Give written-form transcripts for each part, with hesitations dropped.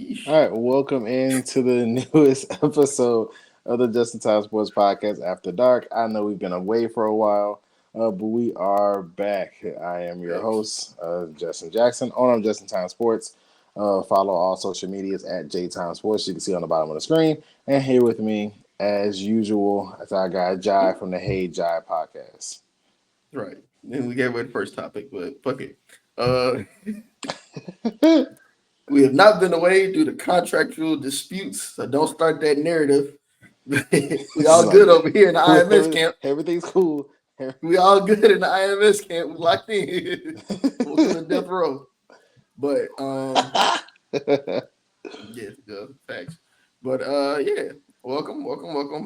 Yeesh. All right, welcome into the newest episode of the Just in Time Sports Podcast After Dark. I know we've been away for a while, but we are back. I am your Thanks. host, Justin Jackson, owner of Just in Time Sports. Follow all social medias at JTime Sports. You can see on the bottom of the screen. And here with me, as usual, is our guy Jai from the Hey Jai podcast. Right. Then we gave away the first topic, but fuck it. Uh, we have not been away due to contractual disputes, so don't start that narrative. We It's all good like over here in the IMS camp. everything's cool. We all good in the IMS camp. We locked in. Welcome to death row. But yes, facts. But yeah. Welcome.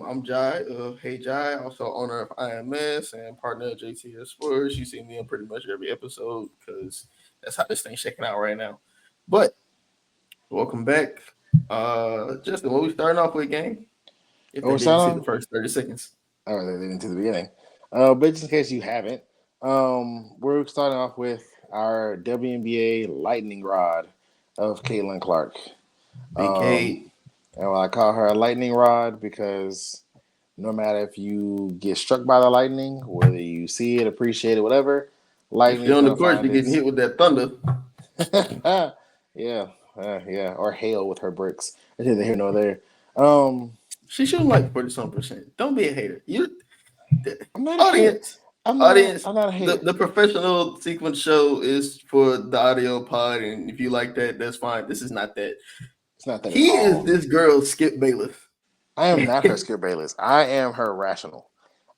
I'm Jai. Hey Jai, also owner of IMS and partner of JTS Sports. You see me in pretty much every episode because that's how this thing's shaking out right now. But welcome back. Justin, what we starting off with, gang? If they Or didn't see the sound first 30 seconds. Oh, they didn't to the beginning. But just in case you haven't, we're starting off with our WNBA lightning rod of Caitlin Clark. Big Um, K. and I call her a lightning rod because no matter if you get struck by the lightning, whether you see it, appreciate it, whatever, If lightning you're is on the gonna court, find you're getting its hit with that thunder. yeah, yeah, or hail with her bricks. It's neither here nor there. Um, She shooting like 40 some percent. Don't be a hater. You the I'm not a hater. audience, audience, I'm not a the, hater. the professional sequence show is for the audio pod, and if you like that, that's fine. This is not that. It's not that at He is all. this girl, Skip Bayless. I am not her Skip Bayless. I am her rational.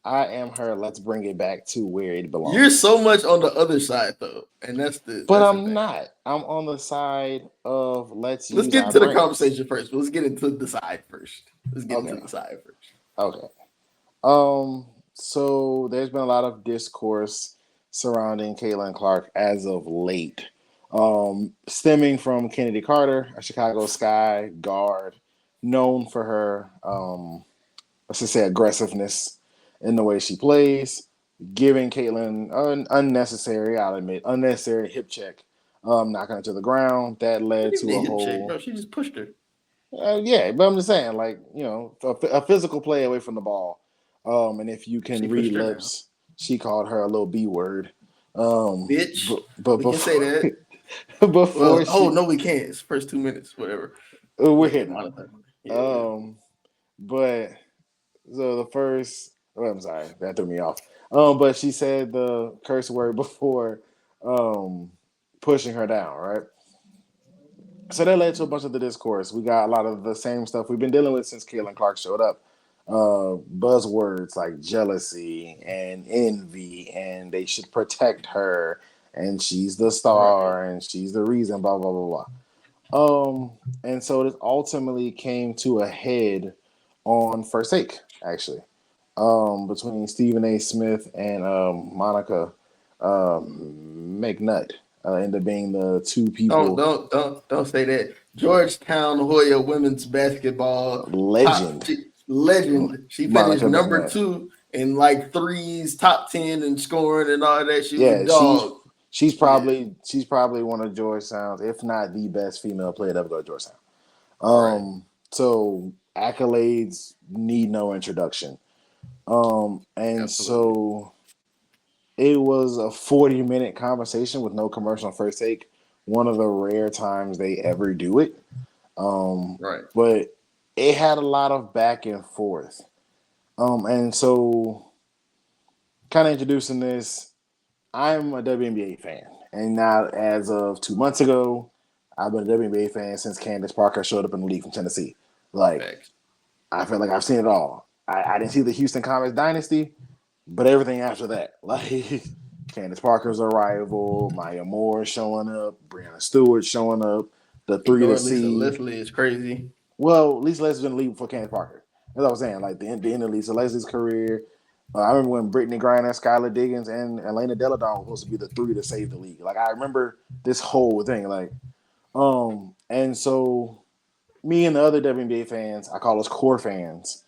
I am her. Let's bring it back to where it You're belongs. so much on the other side though, and But that's the I'm thing. not. I'm on the side of let's Let's use get our into the brains. conversation first. Let's get into the side first. Let's get into Okay. the side first. Okay. So there's been a lot of discourse surrounding Caitlin Clark as of late. Stemming from Kennedy Carter, a Chicago Sky guard, known for her let's just say aggressiveness in the way she plays, giving Caitlin an unnecessary, I'll admit, unnecessary hip check, knocking her to the ground. That What led do you to a mean hip check, whole, bro? She just pushed her. yeah, but I'm just saying, like, a physical play away from the ball. And if you She can read pushed her down, lips, she called her a little B word. bitch. But We can say before, that. before Well, oh she, no, we can't. It's the first 2 minutes, whatever. we're They here get now. monetized. Yeah. Um, but so the first, oh, I'm sorry, that threw me off. But she said the curse word before um, pushing her down, right? So that led to a bunch of the discourse. We got a lot of the same stuff we've been dealing with since Caitlin Clark showed up. Buzzwords like jealousy and envy, and they should protect her, and she's the Right. star, and she's the reason, blah, blah, blah, blah. Um, and so this ultimately came to a head on First Take, actually, between Stephen A. Smith and Monica McNutt. Ended up being the two Don't people don't don't don't say that. Georgetown Hoya women's basketball top legend, legend. She finished Monica number McNutt. two in like threes, top 10 and scoring and all that. She was a Yeah, dog. Yeah. she's probably one of Georgetown's, if not the best female player to ever go to Georgetown. Right. So accolades need no introduction. And Absolutely. so it was a 40-minute conversation with no commercial on First Take. One of the rare times they ever do it. Um, Right. but it had a lot of back and forth. And so kind of introducing this, I'm a WNBA fan. And now as of 2 months ago, I've been a WNBA fan since Candace Parker showed up in the league from Tennessee. Like, Facts. I feel like I've seen it all. I didn't see the Houston Comets dynasty, but everything after that, like Candace Parker's arrival, Maya Moore showing up, Brianna Stewart showing up, the three to Ignoring Lisa see. Leslie is crazy. Well, Lisa Leslie's going to leave before Candace Parker. As I was saying, like the end of Lisa Leslie's career. I remember when Brittany Griner, Skylar Diggins, and Elena Deladon were supposed to be the three to save the league. Like I remember this whole thing. And so me and the other WNBA fans, I call us core fans,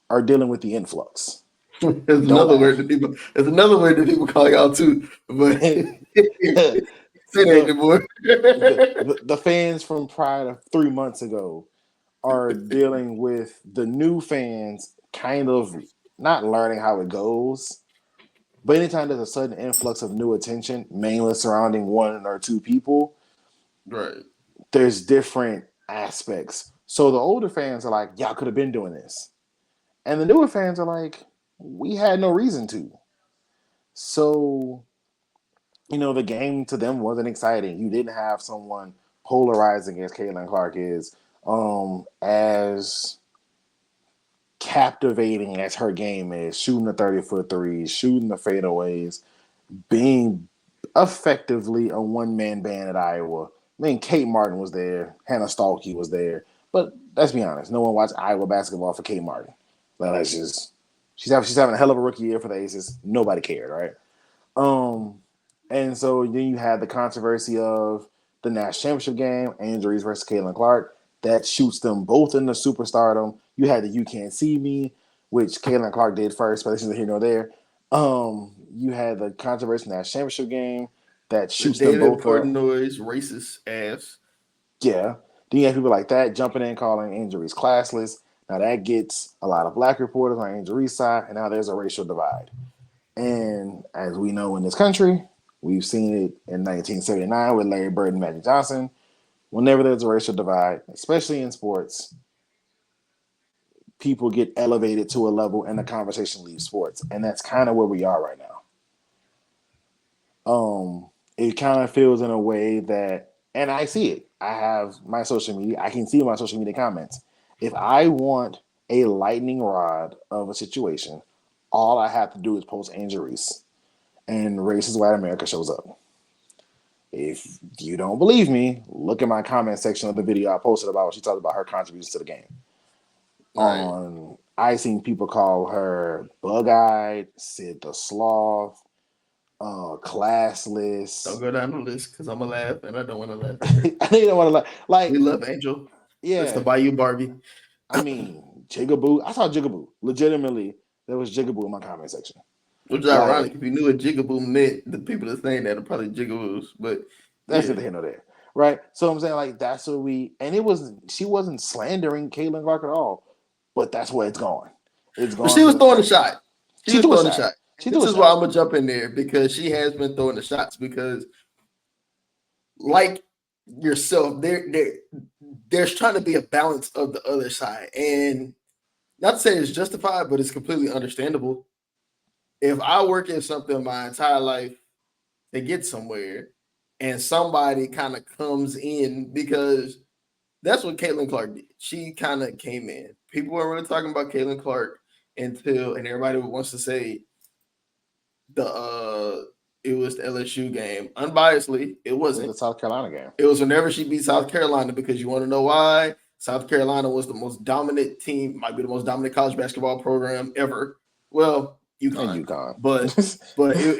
are dealing with the influx. There's Don't another word laugh. that people. There's another word that people call y'all too. But Say that anymore. The fans from prior to 3 months ago are dealing with the new fans kind of not learning how it goes. But anytime there's a sudden influx of new attention, mainly surrounding one or two people, Right. there's different aspects. So the older fans are like, y'all could have been doing this. And the newer fans are like, we had no reason to. So, the game to them wasn't exciting. You didn't have someone polarizing as Caitlin Clark is, as captivating as her game is, shooting the 30-foot threes, shooting the fadeaways, being effectively a one-man band at Iowa. I mean, Kate Martin was there, Hannah Stalky was there, but let's be honest, no one watched Iowa basketball for Kate Martin. Let's just she's having a hell of a rookie year for the Aces. Nobody cared, right? And so then you had the controversy of the national championship game, Andrews versus Caitlin Clark. That shoots them both into superstardom. You had the You Can't See Me, which Caitlin Clark did first, but this isn't here nor there. You had the controversy in that championship game that shoots them both up. Noise, racist ass. Yeah. Then you have people like that jumping in calling Andrews classless. Now that gets a lot of black reporters on Andrews' side, and now there's a racial divide. And as we know in this country, we've seen it in 1979 with Larry Bird and Magic Johnson. Whenever there's a racial divide, especially in sports, people get elevated to a level and the conversation leaves sports. And that's kind of where we are right now. It kind of feels in a way that, and I see it. I have my social media. I can see my social media comments. If I want a lightning rod of a situation, all I have to do is post injuries, and Racist White America shows up. If you don't believe me, look at my comment section of the video I posted about when she talked about her contributions to the game. Right. I seen people call her bug-eyed, Sid the Sloth, classless. Don't go down the list because I'm gonna laugh and I don't want to laugh. I know you don't want to laugh. Like, we love Angel. Yeah, it's the Bayou Barbie. I mean, Jigaboo. I saw Jigaboo. Legitimately, there was Jigaboo in my comment section. Which is ironic. If you knew what Jigaboo meant, the people that saying that are probably Jigaboos. But that's the here nor there, right? So I'm saying, like, that's what she wasn't slandering Caitlin Clark at all, but that's where it's going. It's going. But she was throwing a shot. She was throwing a shot. This is why I'm gonna jump in there because she has been throwing the shots because, like yourself, there's trying to be a balance of the other side, and not to say it's justified, but it's completely understandable. If I work in something my entire life to get somewhere, and somebody kind of comes in because that's what Caitlin Clark did. She kind of came in. People weren't really talking about Caitlin Clark and everybody wants to say it was the LSU game. Unbiasedly, it wasn't. It was the South Carolina game. It was whenever she beat South Carolina because you want to know why? South Carolina was the most dominant team, might be the most dominant college basketball program ever. Well, UConn. But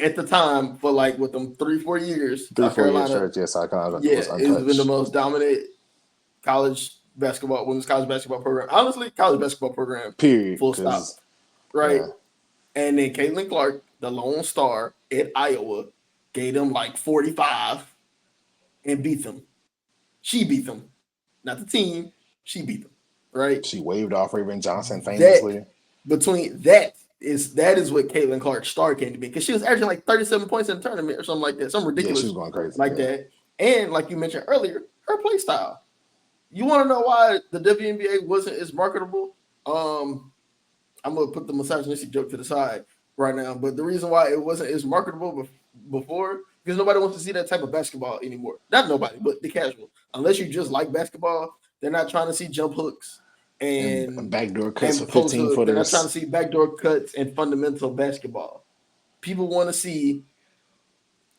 at the time, for like with them 3-4 years, South Carolina it's been the most dominant women's college basketball program. Honestly, college basketball program. Period. Full stop. Right. Yeah. And then Caitlin Clark, the lone star at Iowa, gave them like 45 and beat them. She beat them. Not the team. She beat them. Right. She waved off Raven Johnson famously. That is what Caitlin Clark's star came to be because she was averaging like 37 points in the tournament or something like that. Something ridiculous. Yeah, she was going crazy like that. And like you mentioned earlier, her play style. You want to know why the WNBA wasn't as marketable? I'm gonna put the misogynistic joke to the side right now, but the reason why it wasn't as marketable before because nobody wants to see that type of basketball anymore. Not nobody, but the casual. Unless you just like basketball, they're not trying to see jump hooks and backdoor cuts for 15-footers. They're not trying to see backdoor cuts and fundamental basketball. People want to see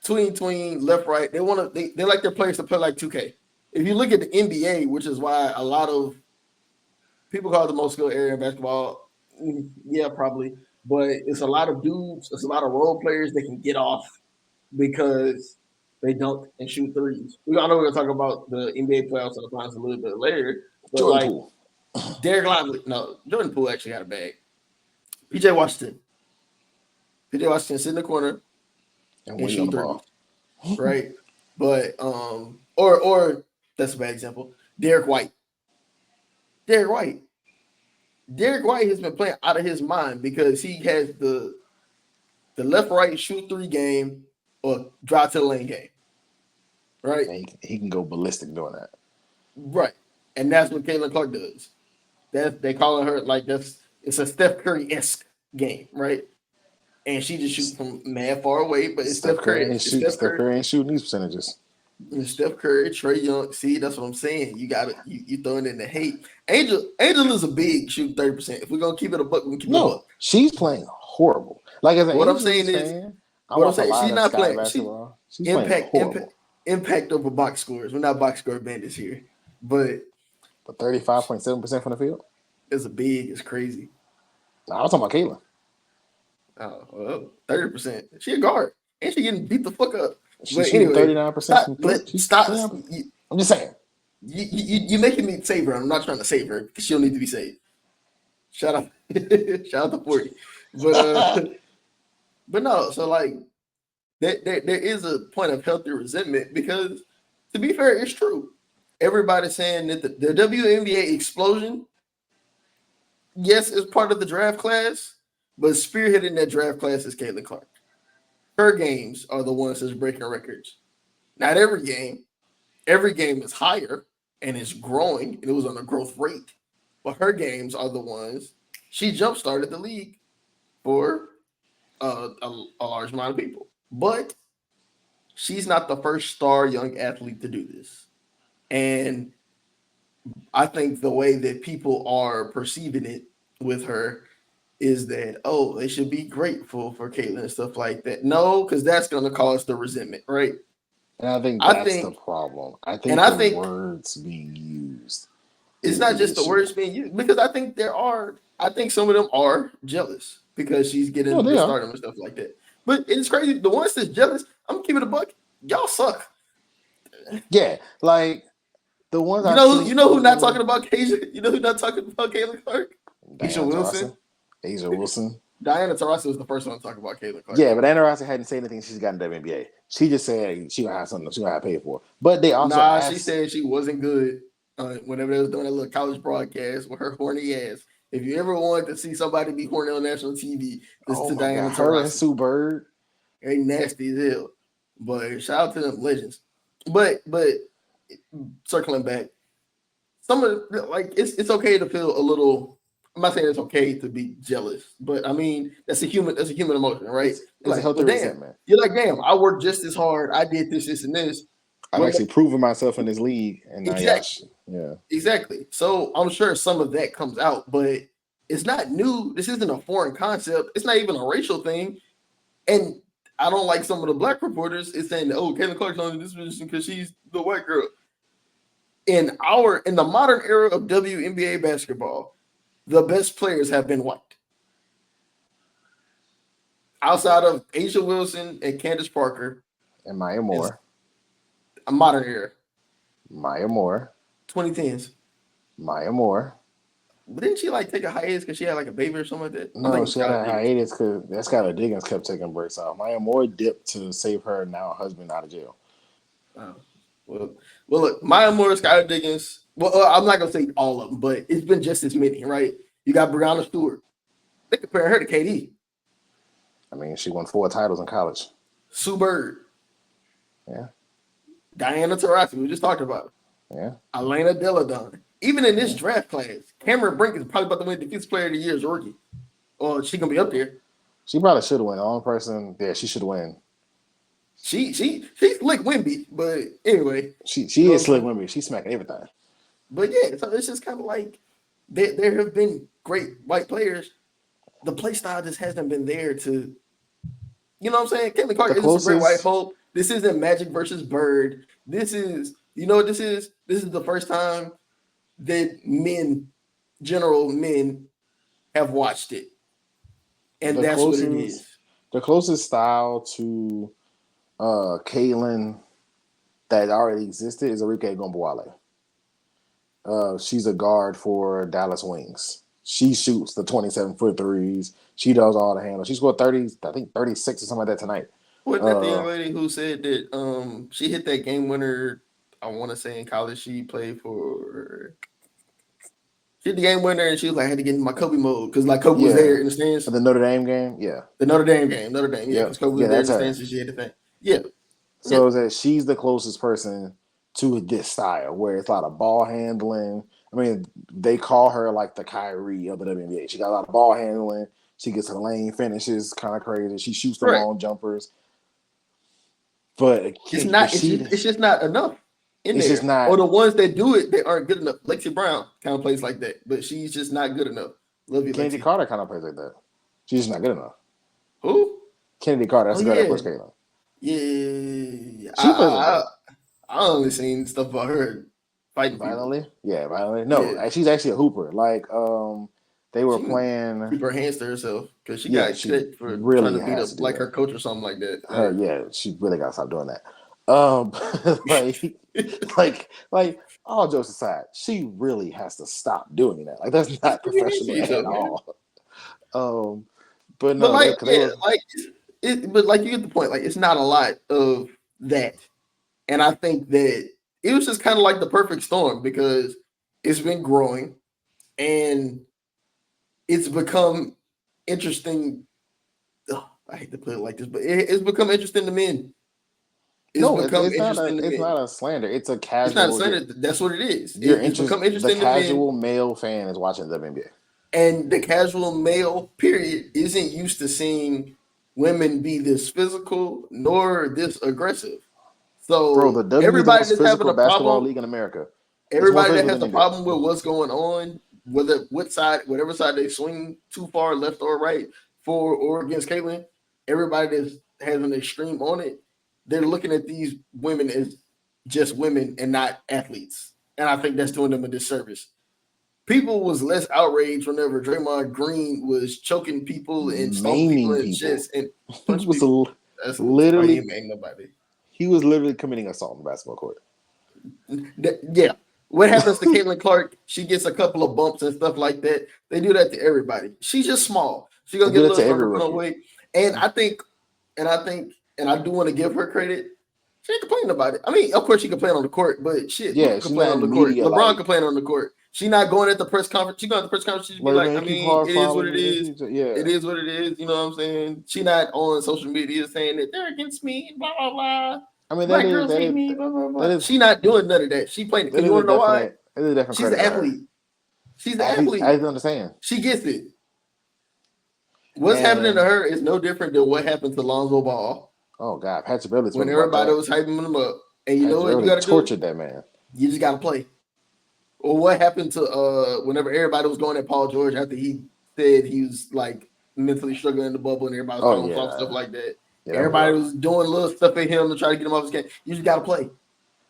tween, left, right. They like their players to play like 2K. If you look at the NBA, which is why a lot of people call it the most skilled area in basketball, yeah, probably. But it's a lot of dudes, it's a lot of role players that can get off because they dunk and shoot threes. I know we're going to talk about the NBA playoffs and the finals a little bit later. But Jordan Poole. Derek Lively, no, Jordan Poole actually got a bag. PJ Washington sit in the corner and shoot threes. Right? But or that's a bad example. Derek White. Derek White. Derek White has been playing out of his mind because he has the left right shoot three game or drive to the lane game. Right? And he can go ballistic doing that. Right. And that's what Caitlin Clark does. They calling her like it's a Steph Curry esque game, right? And she just shoot from mad far away, but it's Steph Curry. It's Steph Steph Curry. Curry ain't shooting these percentages. And Steph Curry, Trey Young. See, that's what I'm saying. You got you throwing in the hate. Angel is a big shoot 30%. If we're gonna keep it a buck, we can keep it a No, buck. she's playing horrible. Like as an What I'm Angels saying is, fan, I what I'm watch a saying, lot she's of not Sky playing. She basketball. She's playing horrible. impact over box scores. We're not box score bandits here, but 35.7% from the field. it's crazy. Nah, I was talking about Caitlin. Oh, well, 30%. She a guard, and she getting beat the fuck up. She's But shooting anyway, 39% from three. stop. I'm just saying. You making me save her. I'm not trying to save her because she don't need to be saved. Shout out, shout out to 40. But no. So like, there is a point of healthy resentment because, to be fair, it's true. Everybody's saying that the WNBA explosion, yes, is part of the draft class, but spearheading that draft class is Caitlin Clark. Her games are the ones that's breaking records. Not every game. Every game is higher and it's growing, and it was on a growth rate. But her games are the ones she jump started the league for a large amount of people. But she's not the first star young athlete to do this. And I think the way that people are perceiving it with her is that, oh, they should be grateful for Caitlin and stuff like that. No, because that's going to cause the resentment, right? And I think that's the problem. I think the words being used. It's not just the words being used, because I think some of them are jealous because she's getting the stardom and stuff like that. But it's crazy. The ones that's jealous, I'm gonna keep it a buck. Y'all suck. Yeah, like the ones you know who's not talking about Kasia? You know who's not talking about Caitlin Clark? A'ja Wilson. A'ja Wilson. Diana Taurasi was the first one to talk about Caitlin Clark. Yeah, but Diana Taurasi hadn't said anything she's gotten to WNBA. She just said she gonna have something she gonna have to pay for. But they also she said she wasn't good whenever they was doing that little college broadcast with her horny ass. If you ever wanted to see somebody be horny on national TV, listen to Diana Taurasi. Her and Sue Bird. They nasty as hell. But shout out to them legends. But circling back, some of like it's okay to feel a little. I'm not saying it's okay to be jealous, but I mean that's a human emotion, right? It's like, a healthy resentment. You're like, damn, I worked just as hard. I did this, and this. I'm actually proving myself in this league, and exactly. So I'm sure some of that comes out, but it's not new. This isn't a foreign concept. It's not even a racial thing, and I don't like some of the black reporters is saying, "Oh, Caitlin Clark's on this position because she's the white girl." In the modern era of WNBA basketball, the best players have been white. Outside of A'ja Wilson and Candace Parker. And Maya Moore. A modern era. Maya Moore. 2010s. Maya Moore. But didn't she like take a hiatus because she had like a baby or something like that? No, she had a hiatus because Skylar Diggins kept taking breaks off. Maya Moore dipped to save her now husband out of jail. Oh. Well, look, Maya Moore, Skylar Diggins. Well, I'm not gonna say all of them, but it's been just as many, right? You got Breanna Stewart. They compare her to KD. I mean, she won 4 titles in college. Sue Bird. Yeah. Diana Taurasi, we just talked about. Yeah. Elena Delle Donne. Even in this draft class, Cameron Brink is probably about to win Defensive Player of the Year as a rookie. Or she gonna be up there. She probably should win. The only person, she should win. She's Slick Wemby, but anyway. She is Slick Wemby. She's smacking everything. But yeah, so it's just kind of like there have been great white players. The play style just hasn't been there to, you know what I'm saying? Caitlin Clark is a great white hope. This isn't Magic versus Bird. This is, you know what this is? This is the first time that general men, have watched it. And that's what it is. The closest style to Caitlin that already existed is Arike Ogunbowale. She's a guard for Dallas Wings. She shoots the 27-foot threes. She does all the handles. She scored 30, I think 36 or something like that tonight. Wasn't that the young lady who said that she hit that game winner? I want to say in college she played for. She hit the game winner and she was like, I had to get in my Kobe mode because like Kobe was there Yeah, in the stands. the Notre Dame game. Yeah, The Notre Dame game, Notre Dame, yeah, because yep, Kobe yeah, was there in that's the her. stands and she hit the thing. Yeah, yeah, So that she's the closest person to this style where it's a lot of ball handling. I mean, they call her like the Kyrie of the WNBA. She got a lot of ball handling. She gets her lane finishes kind of crazy. She shoots the correct. long jumpers, but It's but not. she It's just not enough in it's just there. Or not. the ones that do it, they aren't good enough. Lexi Brown kind of plays like that, but she's just not good enough. Love you, Kennedy Lexi. Carter kind of plays like that. She's just not good enough. Who? Kennedy Carter, Oh that's the girl that yeah, pushed Caitlin. yeah. She plays like that. I only seen stuff about her fighting people. Violently, yeah, violently. No, Yeah, she's actually a hooper. Like, they were she can playing. keep her hands to herself because she Yeah, got she cut for trying really to beat has up to do like that. her coach or something like that. Her, yeah, she really got to stop doing that. Um, like, like all jokes aside, she really has to stop doing that. Like, that's not Keep your hands to professional at yourself, man. all. Um, but But no, they like, because they yeah, were like but like you get the point. Like, it's not a lot of that, and I think that it was just kind of like the perfect storm because it's been growing and it's become interesting. Ugh, I hate to put it like this, but it's become interesting to men. It's no, become it's interesting to men. not a slander. It's a It's not a casual. slander. That's what it is. Your It's interest, become the interesting to men, casual male fan is watching the WNBA. and the casual male period isn't used to seeing women be this physical nor this aggressive. Bro, the So W is the everybody most that's having physical a basketball problem, league in America. It's more everybody that physical has than a NBA. problem with what's going on, what side, whatever side they swing too far, left or right, for or against Caitlyn, everybody that has an extreme on it, they're looking at these women as just women and not athletes. And I think that's doing them a disservice. People was less outraged whenever Draymond Green was choking people and stomping people Maiming in the people. chest and He punching was people. That's oh, he literally ain't made nobody. he was literally committing assault on the basketball court. Yeah. What happens to Caitlin Clark? She gets a couple of bumps and stuff like that. They do that to everybody. She's just small. She's They gonna do get a that to little every something to put on rookie. weight. And I do want to give her credit. She ain't complaining about it. I mean, of course she complain on the court, but shit, Yeah, Luka she's complain not on in the court. media LeBron like complain on the court. She not going at the press conference. She going at the press conference. She be like, I man, keep mean, hard it is what fouling it me. is. Yeah. It is what it is. You know what I'm saying? She not on social media saying that they're against me, blah blah blah. I mean Black girls hate me, blah blah that blah. is She not doing none of that. She playing it. that Cause you is a want to know why? definite She's an credit to her. athlete. She's an Athlete, I athlete. understand. She gets it. What's happening to And her is no different than what happened to Lonzo Ball oh god, Patrick Beverly when spoke about everybody that. was hyping him up. And you know Patrick what you Beverly got to do? tortured that man. You just got to play. Or what happened to whenever everybody was going at Paul George after he said he was like mentally struggling in the bubble and everybody was Oh calling him soft yeah, stuff like that. yeah, that was Everybody rough. was doing little stuff at him to try to get him off his game. You just got to play.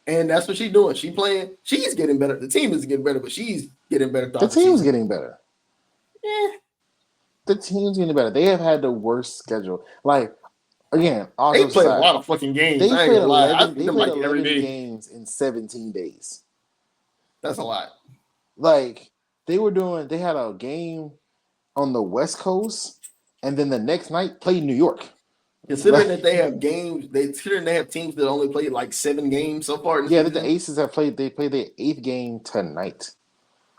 And that's what she's doing. She playing. She's getting better. The team is getting better, but she's getting better The throughout the team's season. getting better. Yeah. The team's getting better. They have had the worst schedule. Like again, all They jokes played a aside, lot of fucking games. they I ain't played gonna lie. I 11. see They them played like every 11 day. games in 17 days. That's a lot. Like they were doing. They had a game on the West Coast, and then the next night played New York. Considering that they have games, considering they have teams that only played like 7 games so far in the Yeah, season. the Aces have played. They played their 8th game tonight,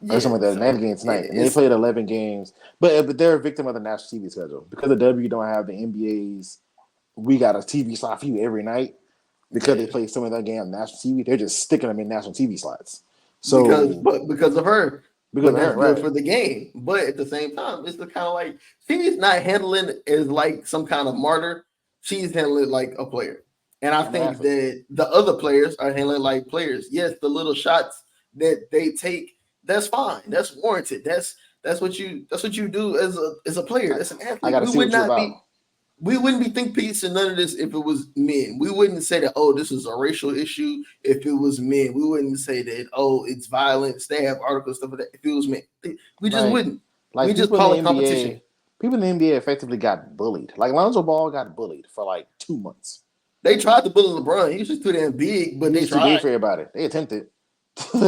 or Yeah, something like that. so 9th game tonight, and they it's played 11 games. But they're a victim of the national TV schedule because the W don't have the NBA's. We got a TV slot for you every night because they yeah. play some of that game on national TV. They're just sticking them in national TV slots. So because of her. because But of that's her, good right? for the game. But at the same time, it's the kind of like she's not handling it as like some kind of martyr. She's handling it like a player. And I And think athlete. that the other players are handling it like players. Yes, the little shots that they take, that's fine. That's warranted. That's what you do as a player. That's an I athlete. got to see what you're about. We wouldn't be think piece and none of this if it was men. We wouldn't say that, oh, this is a racial issue if it was men. We wouldn't say that, oh, it's violence. They have articles, stuff like that, if it was men. We just Like, wouldn't. like We just people in call the it competition. NBA, people in the NBA effectively got bullied. Like Lonzo Ball got bullied for like 2 months. They tried to bully LeBron. He was just too damn big, but He they was too big tried. for everybody. They attempted.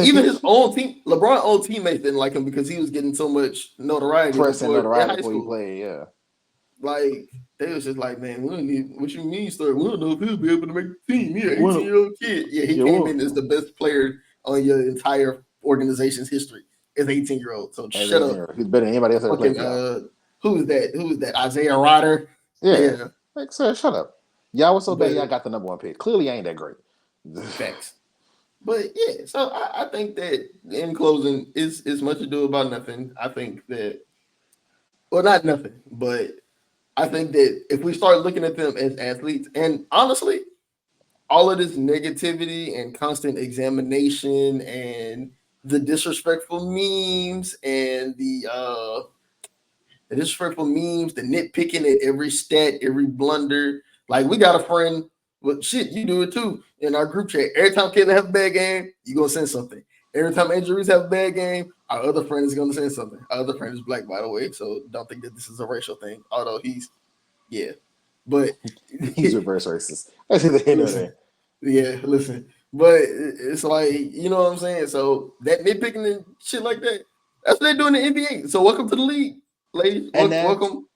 Even his own team, LeBron's own teammates didn't like him because he was getting so much notoriety Press and before in notoriety high before he school. played. Yeah, Like they was just like, man, we don't need what you mean, story. We don't know if he'll be able to make the team. He an Well, 18-year-old kid. Yeah, he yeah, came well, in as the best player on your entire organization's history as 18-year-old. So as shut 18 up. year old, he's better than anybody else ever played Fucking for y'all. who's that? Who's that? Isaiah Rodder. Yeah, Yeah, like sir, shut up. Y'all was so bad. but Y'all got the number one pick. Clearly, I ain't that great. facts. But yeah, so I think that in closing, it's much ado about nothing. I think that, well, not nothing, but I think that if we start looking at them as athletes, and honestly, all of this negativity and constant examination and the disrespectful memes and the disrespectful memes, the nitpicking at every stat, every blunder. Like we got a friend, well, shit, you do it too in our group chat. Every time Caitlin have a bad game, you gonna send something. Every time injuries have a bad game, our other friend is gonna send something. Our other friend is black, by the way, so don't think that this is a racial thing. Although he's, yeah, but He's reverse racist. That's the end of listen, that. yeah, listen. But it's like, you know what I'm saying? So that nitpicking and shit like that, that's what they do in the NBA. So welcome to the league, ladies. And that's Welcome.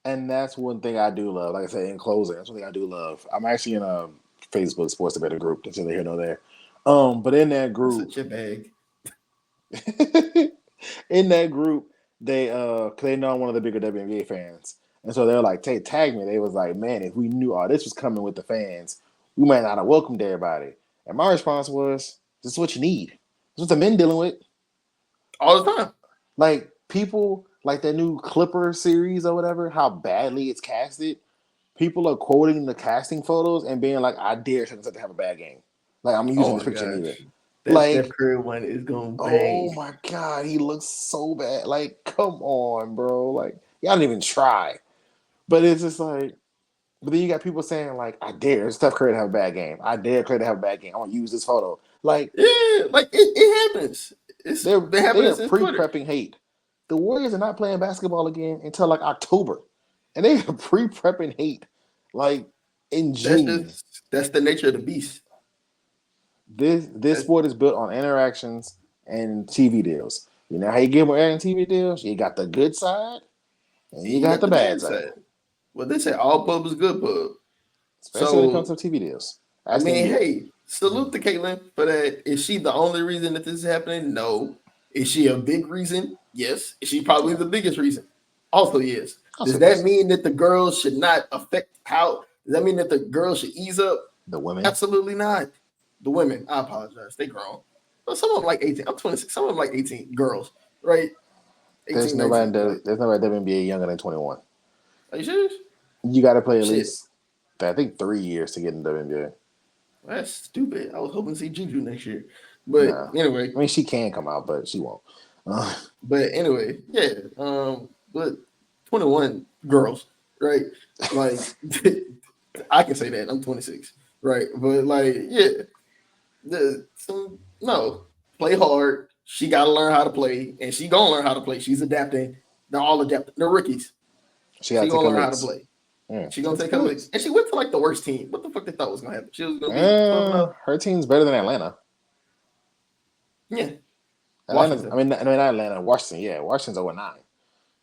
and that's one thing I do love. Like I said in closing, that's one thing I do love. I'm actually in a Facebook Sports Better group. That's neither here nor there. But in that group, Such a bag. in that group, they 'cause they know I'm one of the bigger WNBA fans, and so they're like, tag me." They was like, "Man, if we knew all this was coming with the fans, we might not have welcomed everybody." And my response was, "This is what you need. This is what the men dealing with. All the time. Like people like that new Clipper series or whatever. How badly it's casted. People are quoting the casting photos and being like, I dare such and such to have a bad game. Like I'm using Oh this my picture neither. gosh. That Steph Like, Curry one is gonna oh bang. my god, he looks so bad. Like, come on, bro. Like, y'all didn't even try. But it's just like, but then you got people saying like, I dare Steph Curry to have a bad game. I dare Curry to have a bad game. I want to use this photo. Like, Yeah, like it happens. It's they're been they happening are since Twitter. pre-prepping hate. The Warriors are not playing basketball again until like October, and they are pre-prepping hate like in June. That's the nature of the beast. This That's sport is built on interactions and TV deals. You know how you get more in TV deals? You got the good side and you you got got the the bad bad side, side. Well, they say all pub is good pub. especially when it comes So to TV deals. I Ask the mean, NBA. hey, salute to Caitlyn for that. Is she the only reason that this is happening? No. Is she a big reason? Yes. Is she probably Yeah, the biggest reason? Also, yes. also Does that yes. mean that the girls should not affect how? Does that mean that the girls should ease up? The women. Absolutely not. The women, I apologize. They grown. But some of them like 18. I'm 26. Some of them like 18 girls, right? 18, 19. Like, There's nobody in WNBA younger than 21. are you serious? You got to play at Shit. least I think 3 years to get in the WNBA. That's stupid. I was hoping to see Juju next year. But Nah, anyway, I mean she can come out, but she won't. Yeah. But 21 girls, right? Like I can say that. I'm 26, right? But like, yeah, no, play hard. She got to learn how to play, and she gonna learn how to play. She's adapting. They're all adapting. They're rookies. She got She to take gonna her learn how to licks. play. She She got gonna to take take her her licks, licks. and she went to like the worst team. What the fuck they thought was gonna happen? She was gonna be 12-0. Her team's better than Atlanta. Yeah, Atlanta's, Washington. I mean not Atlanta, Washington. Yeah, Washington's 0-9.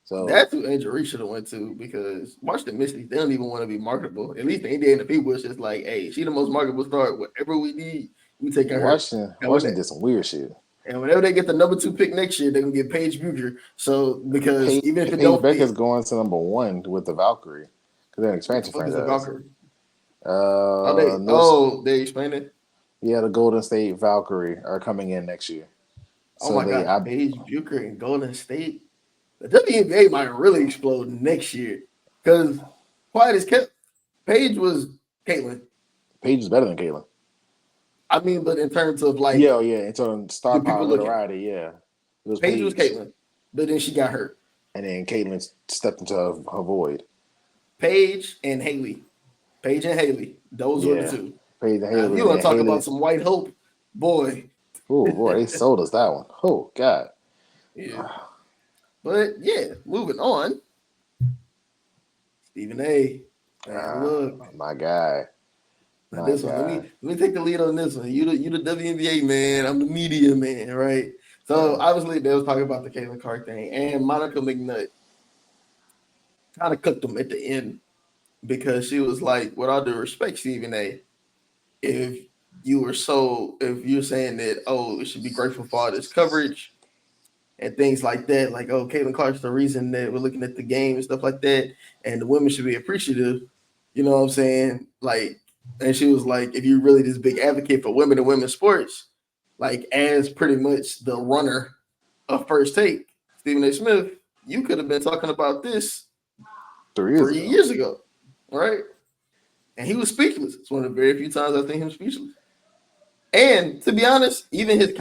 So That's who Andrew should have went to because Washington Mystics, they don't even want to be marketable. At least the Indiana people was just like, hey, she the most marketable star. Whatever we need, we taking her. And when Washington did some weird shit. and whenever they get the number 2 pick next year, they're gonna get Paige Bucher. So because even if it Paige don't Becker's fit, going to number 1 with the Valkyrie because they're an what the expansion fuck is the franchise. Valkyrie? Oh, they North, oh they explained it. yeah, the Golden State Valkyrie are coming in next year. Oh So my they, god, Paige Bucher in Golden State. The WNBA might really explode next year because quiet as kept. Paige was Caitlyn. Paige is better than Caitlyn. I mean, but in terms of like Yeah, yeah. And so star do power, people look at? notoriety, yeah, it was Paige was Paige, Caitlyn, but then she got hurt. and then Caitlyn stepped into her void. Paige and Haley. Paige and Haley. Those were the Yeah, two. Paige and Now, if Haley, you and want then to talk about Haley. some white hope, boy, Oh boy, they sold us that one. Oh God. yeah. But yeah, moving on. Stephen A. Man, look. My guy. Now My this one, guy. let me take the lead on this one. You the WNBA man. I'm the media man, right? So Uh, obviously they was talking about the Caitlin Clark thing and Monica McNutt. kind of cooked them at the end because she was like, with all due respect, Stephen A., if if you're saying that, oh, it should be grateful for all this coverage and things like that, like, oh, Caitlin Clark's the reason that we're looking at the game and stuff like that, and the women should be appreciative, you know what I'm saying? Like, and she was like, if you're really this big advocate for women and women's sports, like, as pretty much the runner of First Take, Stephen A. Smith, you could have been talking about this 3 years 3 years ago. ago, right? And he was speechless. It's one of the very few times I've seen him speechless. And to be honest, even his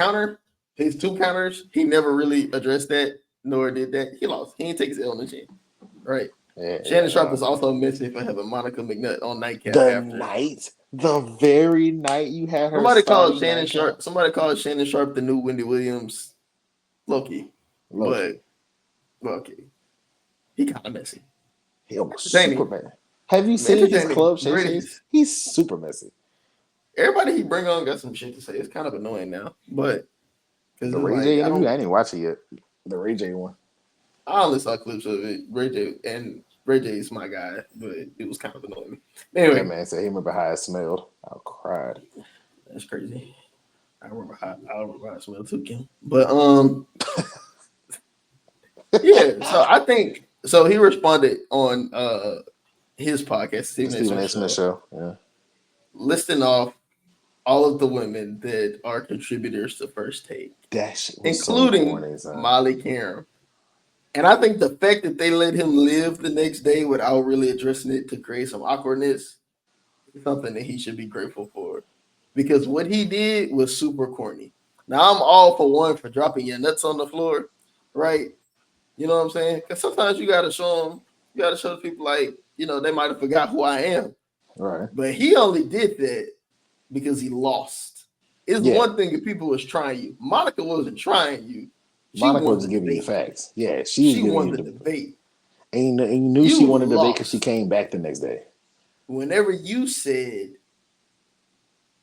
two counters, he never really addressed that, nor did that. He lost. He didn't take his L on the chin, right? Shannon Sharp was also missing for having Monica McNutt on nightcap The very night you had her. Somebody called Shannon Sharp. Somebody called Shannon Sharp the new Wendy Williams, Loki. But Loki, he kind of messy. He almost super messy. Have you seen his club shake? He's super messy. Everybody he bring on got some shit to say. It's kind of annoying now, but the Ray J interview, I didn't watch it yet. The Ray J one. I only saw clips of it. Ray J is my guy, but it was kind of annoying. Anyway, that man said he remember how it smelled. I cried. That's crazy. I remember how it smelled too, Kim. But yeah. So I think so. He responded on his podcast, Stephen A. Smith show. Yeah, listing off all of the women that are contributors to First Take, that shit was including so corny, Molly Qerim. And I think the fact that they let him live the next day without really addressing it to create some awkwardness is something that he should be grateful for. Because what he did was super corny. Now, I'm all for one for dropping your nuts on the floor, right? You know what I'm saying? Because sometimes you got to show them, you got to show the people, like, you know, they might have forgot who I am. Right. But he only did that because he lost. It's one thing if people was trying you. Monica wasn't trying you. Monica was giving you the facts. Yeah, she won the debate. And you knew she won the debate because she came back the next day. Whenever you said,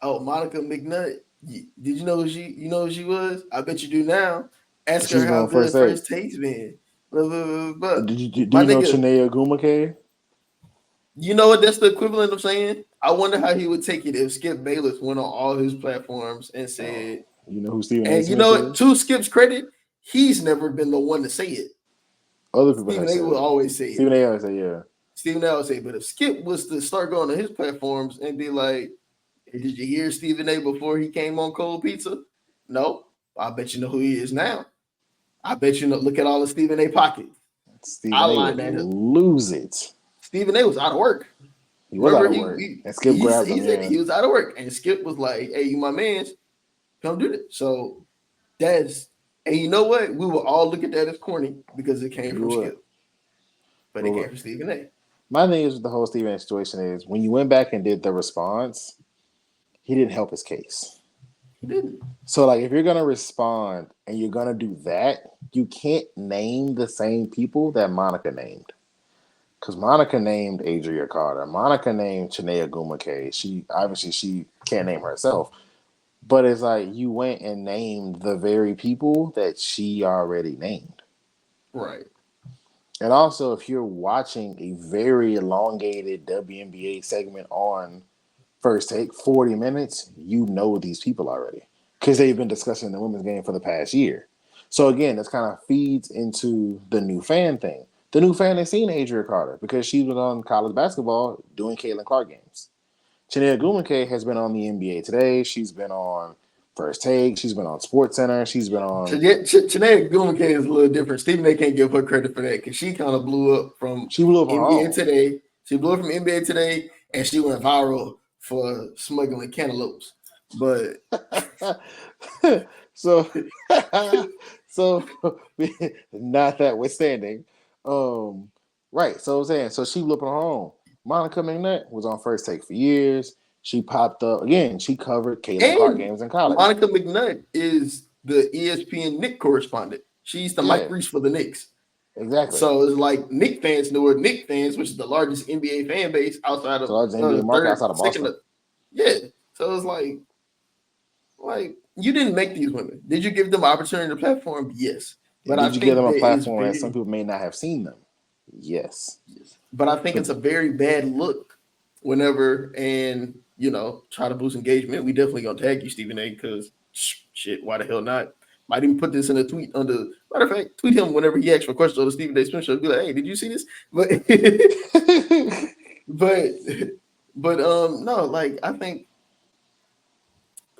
"Oh, Monica McNutt, did you know who she was? I bet you do now. Ask her how good First Take's been." Blah, blah, blah, blah. Do you know Chiney Ogwumike? You know what? That's the equivalent of saying, I wonder how he would take it if Skip Bayless went on all his platforms and said, "You know who Stephen A. And you know what? To Skip's credit, he's never been the one to say it. Other people Stephen A. will always say it. Stephen A. always say, yeah. Stephen A. always say, but if Skip was to start going on his platforms and be like, hey, did you hear Stephen A. before he came on Cold Pizza? No. I bet you know who he is now. I bet you know. Look at all of Stephen A. pockets. Stephen A. would lose it. Stephen A. was out of work. He was out of work. And Skip grabbed him. He said he was out of work. And Skip was like, hey, you my man. Come do this. So and you know what? We will all look at that as corny because it came from Skip. But it came from Stephen A. My thing is with the whole Stephen A. situation is when you went back and did the response, he didn't help his case. He didn't. So, like, if you're going to respond and you're going to do that, you can't name the same people that Monica named. Because Monica named Adria Carter. Monica named Chiney Ogwumike. She can't name herself. But it's like you went and named the very people that she already named. Right. And also, if you're watching a very elongated WNBA segment on First Take, 40 minutes, you know these people already. Because they've been discussing the women's game for the past year. So again, this kind of feeds into the new fan thing. The new fan has seen Adria Carter because she's been on college basketball doing Caitlin Clark games. Chiney Ogwumike has been on the NBA Today. She's been on First Take. She's been on SportsCenter. She's been on. Chiney Ogwumike is a little different. Stephen A. can't give her credit for that because she kind of blew up from NBA Today. She blew up from NBA Today, and she went viral for smuggling cantaloupes. But so not that withstanding. Right. So I'm saying, so she blew up on her own. Monica McNutt was on First Take for years. She popped up again. She covered Caitlin Clark games in college. Monica McNutt is the ESPN Knicks correspondent. She's the Mike Reese for the Knicks. Exactly. So it's like Knicks fans know her. Knicks fans, which is the largest NBA fan base outside of NBA market outside of Boston. So it's like you didn't make these women. Did you give them opportunity to platform? Yes. But did you give them a platform that some people may not have seen them? Yes. But I think But it's a very bad look whenever and try to boost engagement. We definitely gonna tag you, Stephen A. Because shit, why the hell not? Might even put this in a tweet under. Matter of fact, tweet him whenever he asks for questions on the Stephen A. Smith show. Be like, hey, did you see this? But but no, like I think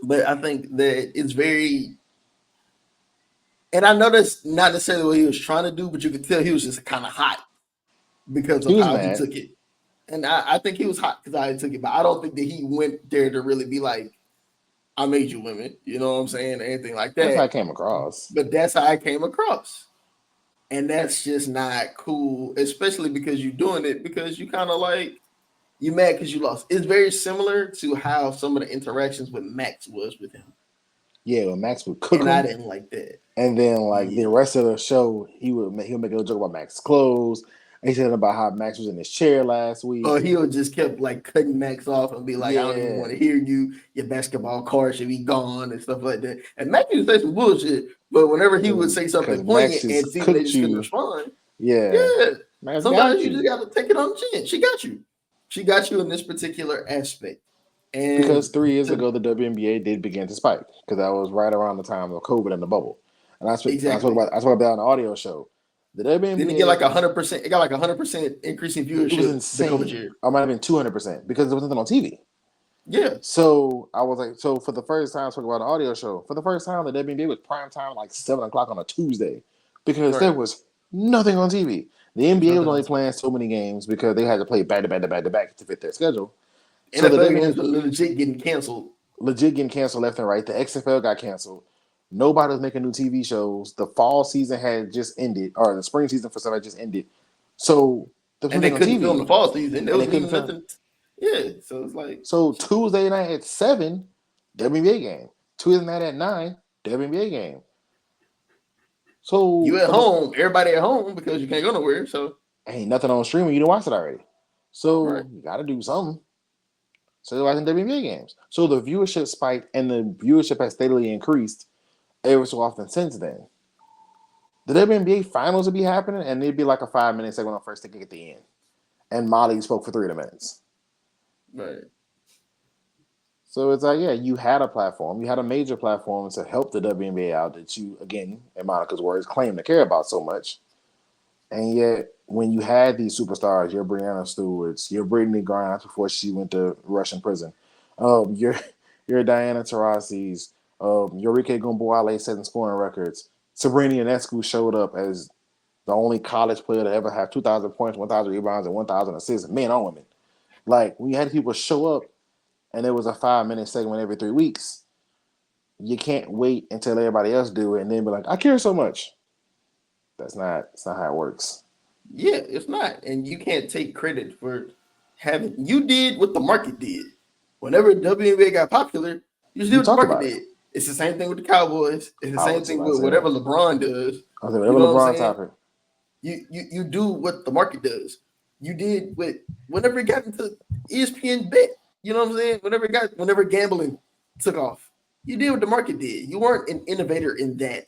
that it's very, and I know that's not necessarily what he was trying to do, but you could tell he was just kind of hot because he of was how he mad. took it. And I think he was hot because I took it, but I don't think that he went there to really be like, I made you women, you know what I'm saying? Anything like That's how I that. came across. But that's how I came across. And that's just not cool, especially because you're doing it because you kind of like, you mad because you lost. It's very similar to how some of the interactions with Max was with him. Yeah, when Max would cook And I him, didn't like that. and then like the Yeah. rest of the show, he'll make a little joke about Max's clothes. He said about how Max was in his chair last week. Or he'll just kept like cutting Max off and be like, I don't even Yeah, want to hear you. Your basketball card should be gone and stuff like that. And Max used to say some bullshit, but whenever he would say because something Max poignant and just Stephen A cooked just couldn't you. respond, Yeah, yeah, Max sometimes got you just you. got to take it on the chin. She got you. She got you in this particular aspect. Because And 3 years to, ago, the WNBA did begin to spike because that was right around the time of COVID and the bubble. And I spoke exactly. about that on the audio show. The Didn't it get WNBA like is 100%? It got like 100% increase in it was viewership the COVID insane. year. I might have been 200% because there was nothing on TV. Yeah. So I was like, so for the first time, I spoke about an audio show. For the first time, the WNBA was prime time like 7 o'clock on a Tuesday because there Right. was nothing on TV. The There's NBA was nothing only else. playing so many games because they had to play back to back to back to back to fit their schedule. So the NFL games were WNBA legit getting canceled. legit getting canceled left and right. The XFL got canceled. Nobody was making new TV shows. The fall season had just ended, or the spring season for some had just ended. So there was And they nothing on couldn't film the TV, fall season. There and they wasn't couldn't even film. nothing. Yeah, so it's like So Tuesday night at 7, WNBA game. Tuesday night at 9, WNBA game. So you at for the home, everybody at home because you can't go nowhere. So ain't nothing on streaming, you didn't watch it already. right, So you got to do something. So they're watching WNBA games. So the viewership spiked, and the viewership has steadily increased every so often since then. The WNBA finals would be happening, and it'd be like a 5 minute segment on first ticket at the end. And Molly spoke for 3 minutes. right. So it's like, yeah, you had a platform, you had a major platform to help the WNBA out that you, again, in Monica's words, claim to care about so much. And yet, when you had these superstars, your Brianna Stewart's, your Brittany Grimes before she went to Russian prison, your your Diana Taurasi's, your Rike Gumboale setting scoring records, Sabrina Ionescu showed up as the only college player to ever have 2,000 points, 1,000 rebounds, and 1,000 assists, men or women. Like, when you had people show up and it was a 5 minute segment every 3 weeks, you can't wait until everybody else do it and then be like, I care so much. That's not how it works. Yeah, it's not, and you can't take credit for having. You did what the market did. Whenever WNBA got popular, you just did You what the talk market about it. did. It's the same thing with the Cowboys. It's the I same was thing about to with say whatever that. LeBron does. I was like, You whatever know what I'm LeBron saying? topic. You do what the market does. You did what whenever it got into ESPN bet. You know what I'm saying? Whenever gambling took off, you did what the market did. You weren't an innovator in that,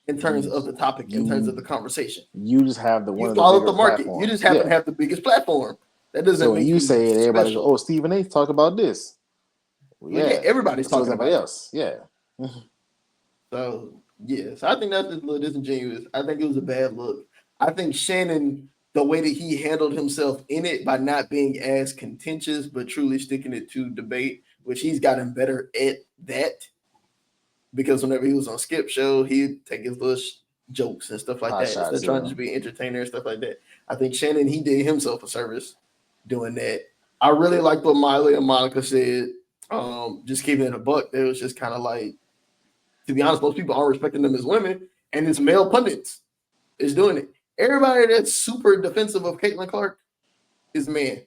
in terms You of the topic, in terms of you the conversation. you just have the one You of the followed bigger the market. You just platforms. happen Yeah. to have the biggest platform. That So doesn't when make you you say it, everybody goes, special. "Oh, Stephen A. talk about this." Well, Well, yeah, yeah, everybody's but so is talking everybody about it. else. Yeah. So yeah, so I think that's just a little disingenuous. I think it was a bad look. I think Shannon, the way that he handled himself in it by not being as contentious, but truly sticking it to debate, which he's gotten better at that. Because whenever he was on Skip Show, he'd take his little jokes and stuff like Hot that instead shots, of trying to yeah. just be an entertainer and stuff like that. I think Shannon he did himself a service doing that. I really liked what Miley and Monica said. Just keeping it a buck, it was just kind of like, to be honest, most people aren't respecting them as women, and it's male pundits is doing it. Everybody that's super defensive of Caitlin Clark is a man.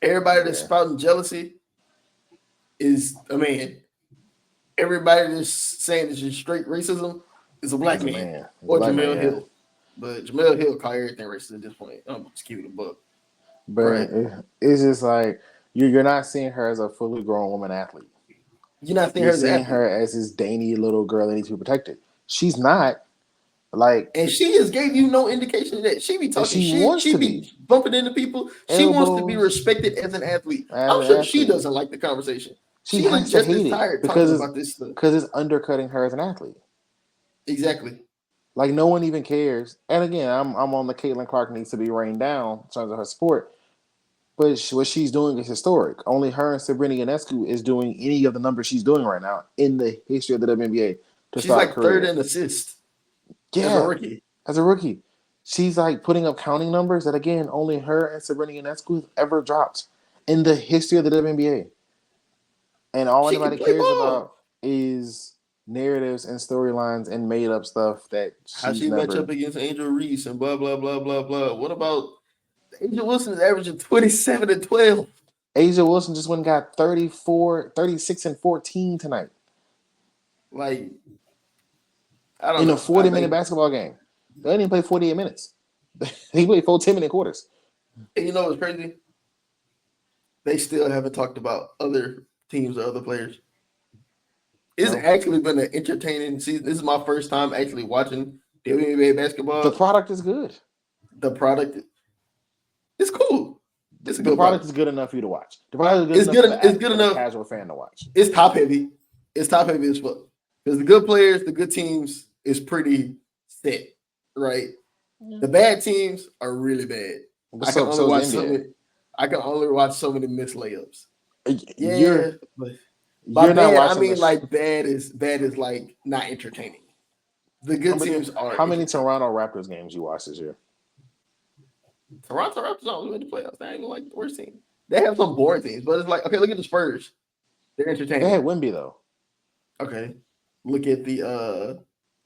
Everybody that's Yeah. spouting jealousy is a man. Everybody that's saying it's just straight racism is a black He's a man man. He's a or black man, Jamel yeah. Hill. But Jamel Hill call everything racist at this point. I'm just keeping it a book. But Right. it's just like you're not seeing her as a fully grown woman athlete. You're not seeing You're her as an seeing athlete. her as this dainty little girl that needs to be protected. She's not. Like, And she has gave you no indication of that. She be and talking she shit. wants She to be be bumping into people. She wants to be elbows respected as an athlete. as I'm an sure she athlete. doesn't like the conversation. She She was has to just as hate it tired talking because about this stuff. it's undercutting her as an athlete. Exactly. Like no one even cares. And again, I'm on the Caitlin Clark needs to be rained down in terms of her sport. But what she's doing is historic. Only her and Sabrina Ionescu is doing any of the numbers she's doing right now in the history of the WNBA to She's start a like third career. in assists as a Yeah, rookie. as a rookie. She's like putting up counting numbers that again only her and Sabrina Ionescu have ever dropped in the history of the WNBA. And all She can anybody play cares ball. about is narratives and storylines and made up stuff that How she's she match up never. against Angel Reese and blah blah blah blah blah. What about Angel Wilson is averaging 27 and 12? A'ja Wilson just went and got 34, 36, and 14 tonight Like, I don't in a know. I 40-minute think basketball game. They didn't play 48 minutes. He played 4 10-minute quarters. and you know what's crazy? They still haven't talked about other teams or other players. It's No. actually been an entertaining season. This is my first time actually watching WNBA basketball. The product is good. The product is cool. It's a The good product product. is good enough for you to watch. The product is It's good enough good. It's good for the enough. casual fan to watch. It's top heavy. It's top heavy as fuck. Because the good players, the good teams is pretty set, right? The bad teams are really bad. But so is the NBA. I can only watch so many missed layups. Yeah, You're but by you're not bad, I watching mean the. like bad is like not entertaining. The good teams are. How many Toronto Raptors games you watched this year? Toronto Raptors don't win the playoffs. They ain't even like the worst team. They have some boring teams, but it's like okay, look at the Spurs. They're entertaining. They had Wemby though. Okay, look at the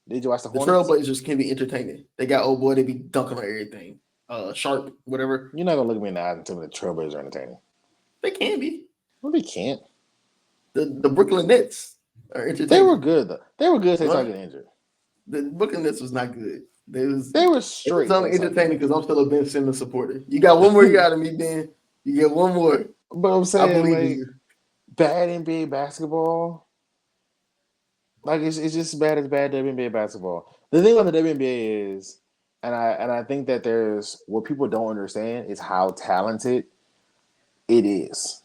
Did you watch the The Hornets? Trailblazers can be entertaining. They got old boy, they be dunking on everything. Sharp, whatever. You're not gonna look at me in the eyes and tell me the Trailblazers are entertaining. They can be. Well, they can't. The Brooklyn Nets are entertaining. They were good though. They were good. They What? started getting injured. The Brooklyn Nets was not good. They were It was straight. only entertaining because I'm still a Ben Simmons supporter. You got one more year out of me, Ben. You get one more. But I'm I saying believe in like you. bad NBA basketball. Like it's just as bad as bad WNBA basketball. The thing about the WNBA is, and I think that there's what people don't understand is how talented it is.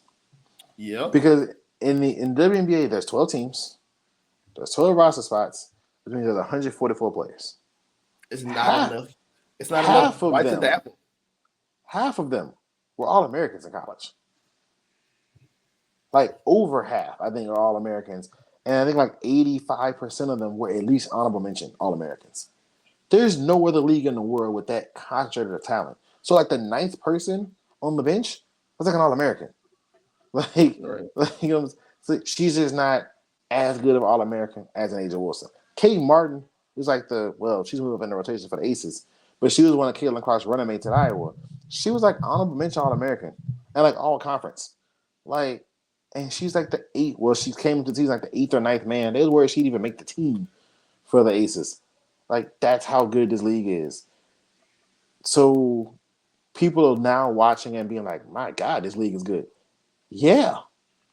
Yeah. Because in WNBA there's 12 teams, there's 12 roster spots, which means there's 144 players. It's not enough. It's not half enough. of Bites them. at the apple. Half of them were all Americans in college. Like over half, I think, are all Americans. And I think like 85% of them were at least honorable mention All Americans. There's no other league in the world with that concentrated of talent. So like the ninth person on the bench was like an All American. Like, Right. you know, so she's just not as good of All American as an A'ja Wilson. Kate Martin was like she's moved up in the rotation for the Aces, but she was one of Caitlin Clark's running mates at Iowa. She was like honorable mention All American and like all conference. Like, and she's like the eighth. Well, she came into the season like the 8th or 9th man. They was where she'd even make the team for the Aces. Like, that's how good this league is. So people are now watching and being like, my God, this league is good. Yeah,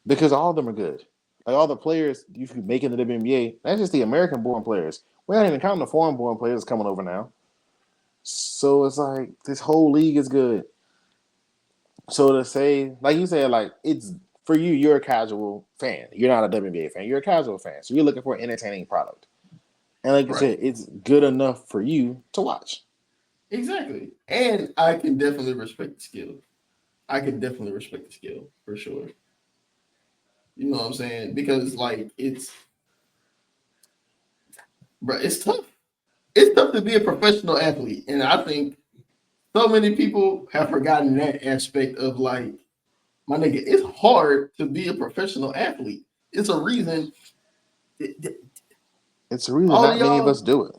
because all of them are good. Like all the players you can make in the WNBA, that's just the American-born players. We're not even counting the foreign-born players coming over now. So it's like this whole league is good. So to say, like you said, like it's for you, you're a casual fan. You're not a WNBA fan. You're a casual fan. So you're looking for an entertaining product. And like you said, it's good enough for you to watch. Exactly. And I can definitely respect the skill. For sure. You know what I'm saying? Because like it's tough. It's tough to be a professional athlete. And I think so many people have forgotten that aspect of like, my nigga, it's hard to be a professional athlete. It's a reason. It's a reason not many of us do it.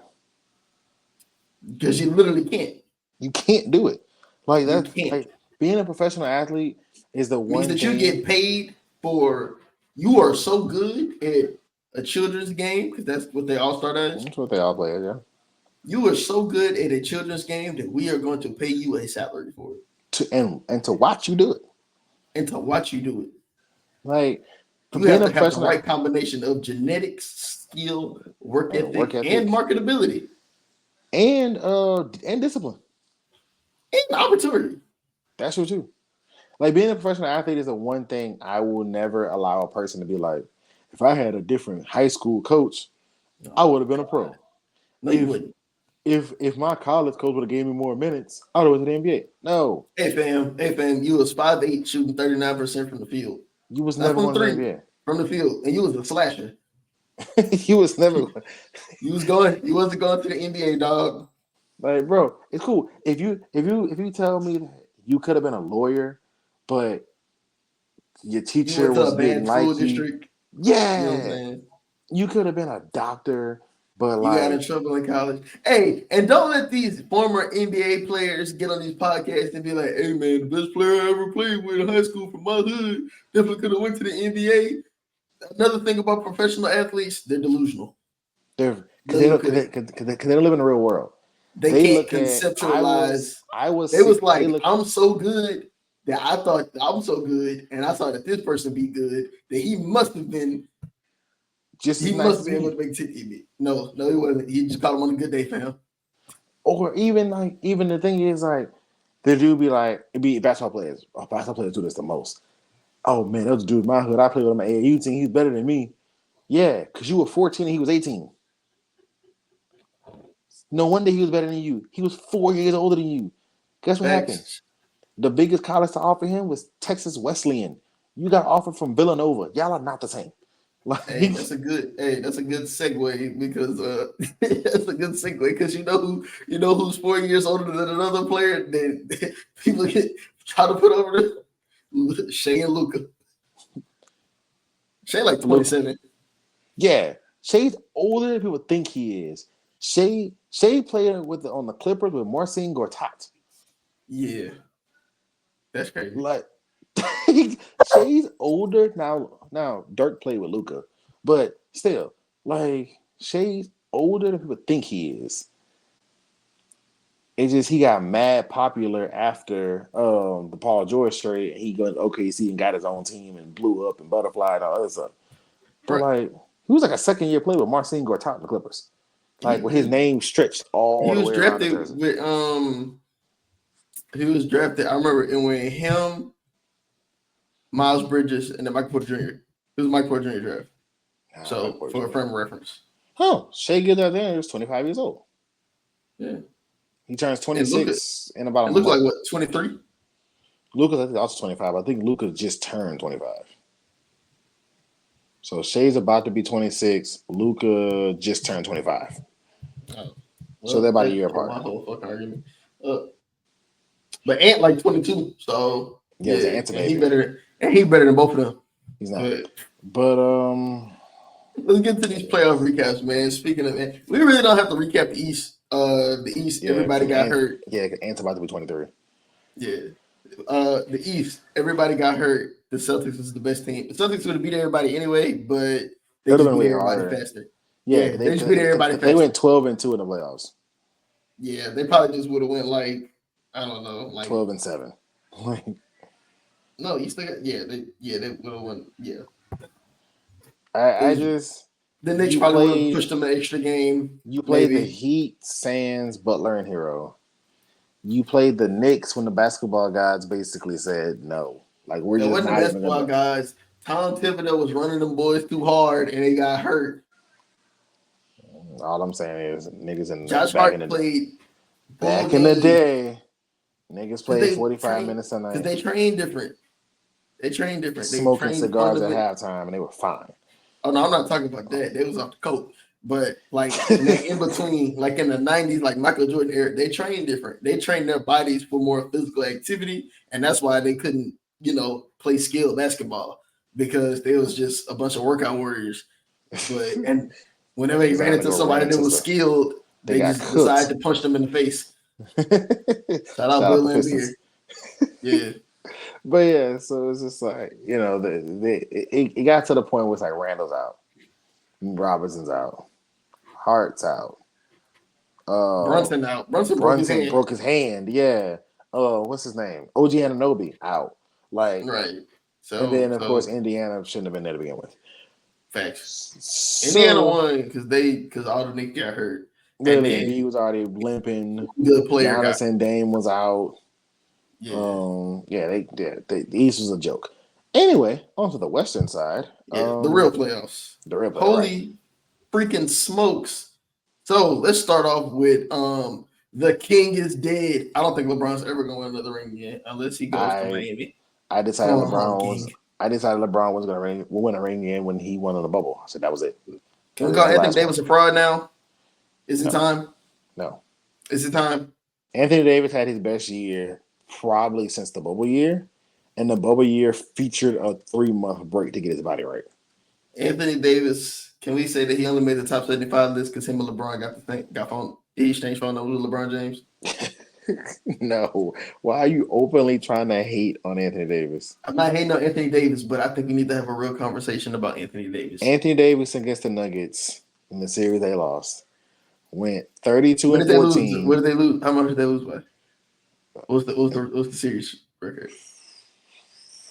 Because you literally can't. You can't do it. Like You that. can't. Like being a professional athlete is the one Means that thing. you get paid for. You are so good at a children's game because that's what they all start as. That's what they all play, yeah. You are so good at a children's game that we are going to pay you a salary for it. And to watch you do it. And to watch you do it. Like you have to have the right combination of genetics, skill, work ethic, and marketability. and discipline. And opportunity. That's true too. Like being a professional athlete is the one thing I will never allow a person to be like, if I had a different high school coach, I would have been a pro. No, you If wouldn't. if my college coach would have gave me more minutes, I would have went to the NBA. No, Hey fam, you was 5'8", shooting 39% from the field. you was Not never from going to the three, NBA. from the field. And you was a slasher. You was never You wasn't going to the NBA, dog. like, bro. It's cool if you tell me that you could have been a lawyer, but your You teacher went to a didn't bad school like you. district. You know what I'm Yeah, saying? you could have been a doctor, but You got in like, trouble in college. Hey, and don't let these former NBA players get on these podcasts and be like, hey man, the best player I ever played with in high school from my hood definitely could have went to the NBA. Another thing about professional athletes, they're delusional. they're because they Literally, don't because they don't live in the real world. they They can't look at conceptualize. I was They was sick. They like, look I'm so good that I thought I'm so good, and I saw that this person be good that he must have been. just as He nice must as be able me. to make TV. No, he wasn't. He just caught him on a good day, fam. Or even the thing is like the dude be like it be basketball players. Oh, basketball players do this the most. Oh man, that was a dude in my hood. I played with him at AAU team. He's better than me. Yeah, because you were 14 and he was 18. No wonder he was better than you. He was 4 years older than you. Guess what happened? Facts. The biggest college to offer him was Texas Wesleyan. You got offered from Villanova. Y'all are not the same. Like, Hey, that's a good segue because that's a good segue because you know who's 4 years older than another player that people try to put over the Shea and Luca. Shea like look, 27. yeah, Shea's older than people think he is. Shea played on the Clippers with Marcin Gortat. Yeah, that's crazy. Like Shea's older now. Now Dirk played with Luca, but still, like Shea's older than people think he is. It's just he got mad popular after the Paul George trade. He got OKC and got his own team and blew up and butterfly and all other stuff. But Right. like he was like a second year player with Marcin Gortat in the Clippers. Like with his He, name stretched he all the was way around the drafted jersey. with he was drafted. I remember it when him, Miles Bridges, and then Michael Porter Jr. It was Michael Porter Jr. draft. Like So for a frame of reference. huh? Shea Gilgeous there is 25 years old. Yeah. He turns And Luca, 26 in about a it looked month. like what, 23? Lucas, I think also 25. I think Lucas just turned 25. So Shea's about to be 26. Luca just turned 25. Oh. So they're Well, about a that year killed apart. my whole fucking argument. Uh, but Ant like 22, so Yeah, it's an yeah, answer, baby. and he better than both of them. He's not. But But let's get to these playoff recaps, man. Speaking of that, we really don't have to recap the East. yeah, Everybody got hurt. Yeah, Ant's about to be 23. Yeah. The East, everybody got hurt. The Celtics was the best team. The Celtics would have beat everybody anyway, but It they would have just been beat way everybody harder. faster. Yeah, Yeah, they just beat everybody they faster. went 12-2 in the playoffs. Yeah, they probably just would have went like, I don't know, like 12-7. no, you still got they would have won. Yeah. I just The Knicks you probably would have played pushed them an extra game. you played the Maybe. Heat, Sands, Butler, and Hero. You played the Knicks when the basketball gods basically said no. Like we're It just wasn't the not even basketball gonna. guys. Tom Thibodeau was running them boys too hard and they got hurt. All I'm saying is niggas Josh Hart played full back in the games day, niggas because played they 45 train minutes a because night, they train different. They train different. They smoking train cigars at fundamentally. halftime, and they were fine. Oh no, I'm not talking about that. They was off the coat. But like in that in between, like in the 90s, like Michael Jordan era, they trained different. They trained their bodies for more physical activity, and that's why they couldn't, play skilled basketball because they was just a bunch of workout warriors. But and whenever they ran into somebody that was skilled, They they got just cooked. decided to punch them in the face. Shout out Shout Bill the Laimbeer. Yeah. But yeah, so it's just like it got to the point where it's like Randall's out, Robinson's out, Hart's out, Brunson out. Brunson broke his hand. Yeah. What's his name? OG Anunoby out. Like, right. and then of course Indiana shouldn't have been there to begin with. Facts. So, Indiana won because all the Knicks got hurt. And Literally, then B was already limping. good player got Giannis and Dame was out. yeah. The East was a joke. Anyway, on to the Western side. Yeah, the real playoffs. The real player, right? Holy freaking smokes. So let's start off with the king is dead. I don't think LeBron's ever gonna win another ring yet unless he goes to Miami. I decided Come on home, King. LeBron was gonna win a ring again when he won on the bubble. I said that was it. Can we call Anthony Davis a fraud now? Is it time? No. Is it time? Anthony Davis had his best year probably since the bubble year, and the bubble year featured a 3-month break to get his body right. Anthony Davis, can we say that he only made the top 75 list because him and LeBron he exchanged phone numbers with LeBron James? No. Why are you openly trying to hate on Anthony Davis? I'm not hating on Anthony Davis, but I think we need to have a real conversation about Anthony Davis. Anthony Davis against the Nuggets in the series they lost went 32 What and did 14. They lose? What did they lose? How much did they lose by? What's the series record?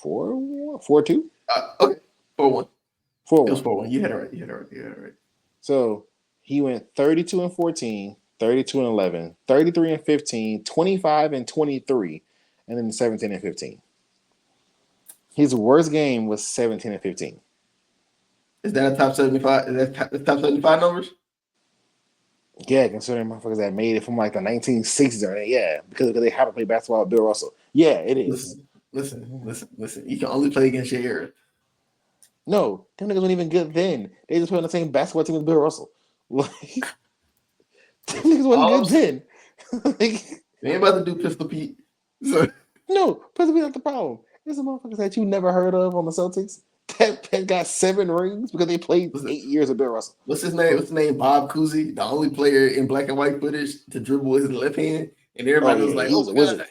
4-2? Okay, 4-1. 4-1. It was 4-1. You had it right. So he went 32 and 14, 32 and 11, 33 and 15, 25 and 23, and then 17 and 15. His worst game was 17 and 15. Is that a top 75? Is that top 75 numbers? Yeah, considering motherfuckers that made it from like the 1960s or because they have to play basketball with Bill Russell. Yeah, it is. Listen. You can only play against your era. No, them niggas weren't even good then. They just played on the same basketball team as Bill Russell. Like, them niggas wasn't good then. They ain't about to do Pistol Pete. No, Pistol Pete not the problem. There's some motherfuckers that you never heard of on the Celtics that got 7 rings because they played 8 years with Bill Russell. What's his name? Bob Cousy, the only player in black and white footage to dribble with his left hand, and everybody was like, he was a wizard.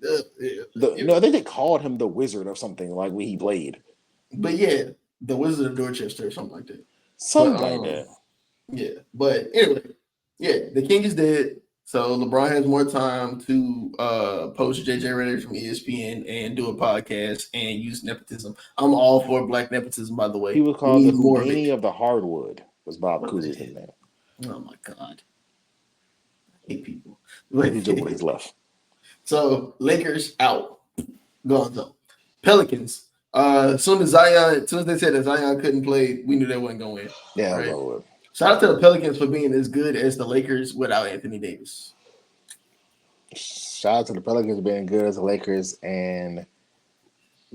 I think they called him the Wizard or something like when he played. But yeah, the Wizard of Dorchester or something like that. Something like that. Yeah, but anyway, the king is dead. So LeBron has more time to post JJ Redick from ESPN and do a podcast and use nepotism. I'm all for black nepotism, by the way. He was called the Houdini of the hardwood. Was Bob Cousy's name? Oh my God, I hate people. He's left. So Lakers out, Gonzo. Pelicans. As soon as they said that Zion couldn't play, we knew they wasn't going to win. Yeah, right? Shout out to the Pelicans for being as good as the Lakers without Anthony Davis. Shout out to the Pelicans being good as the Lakers and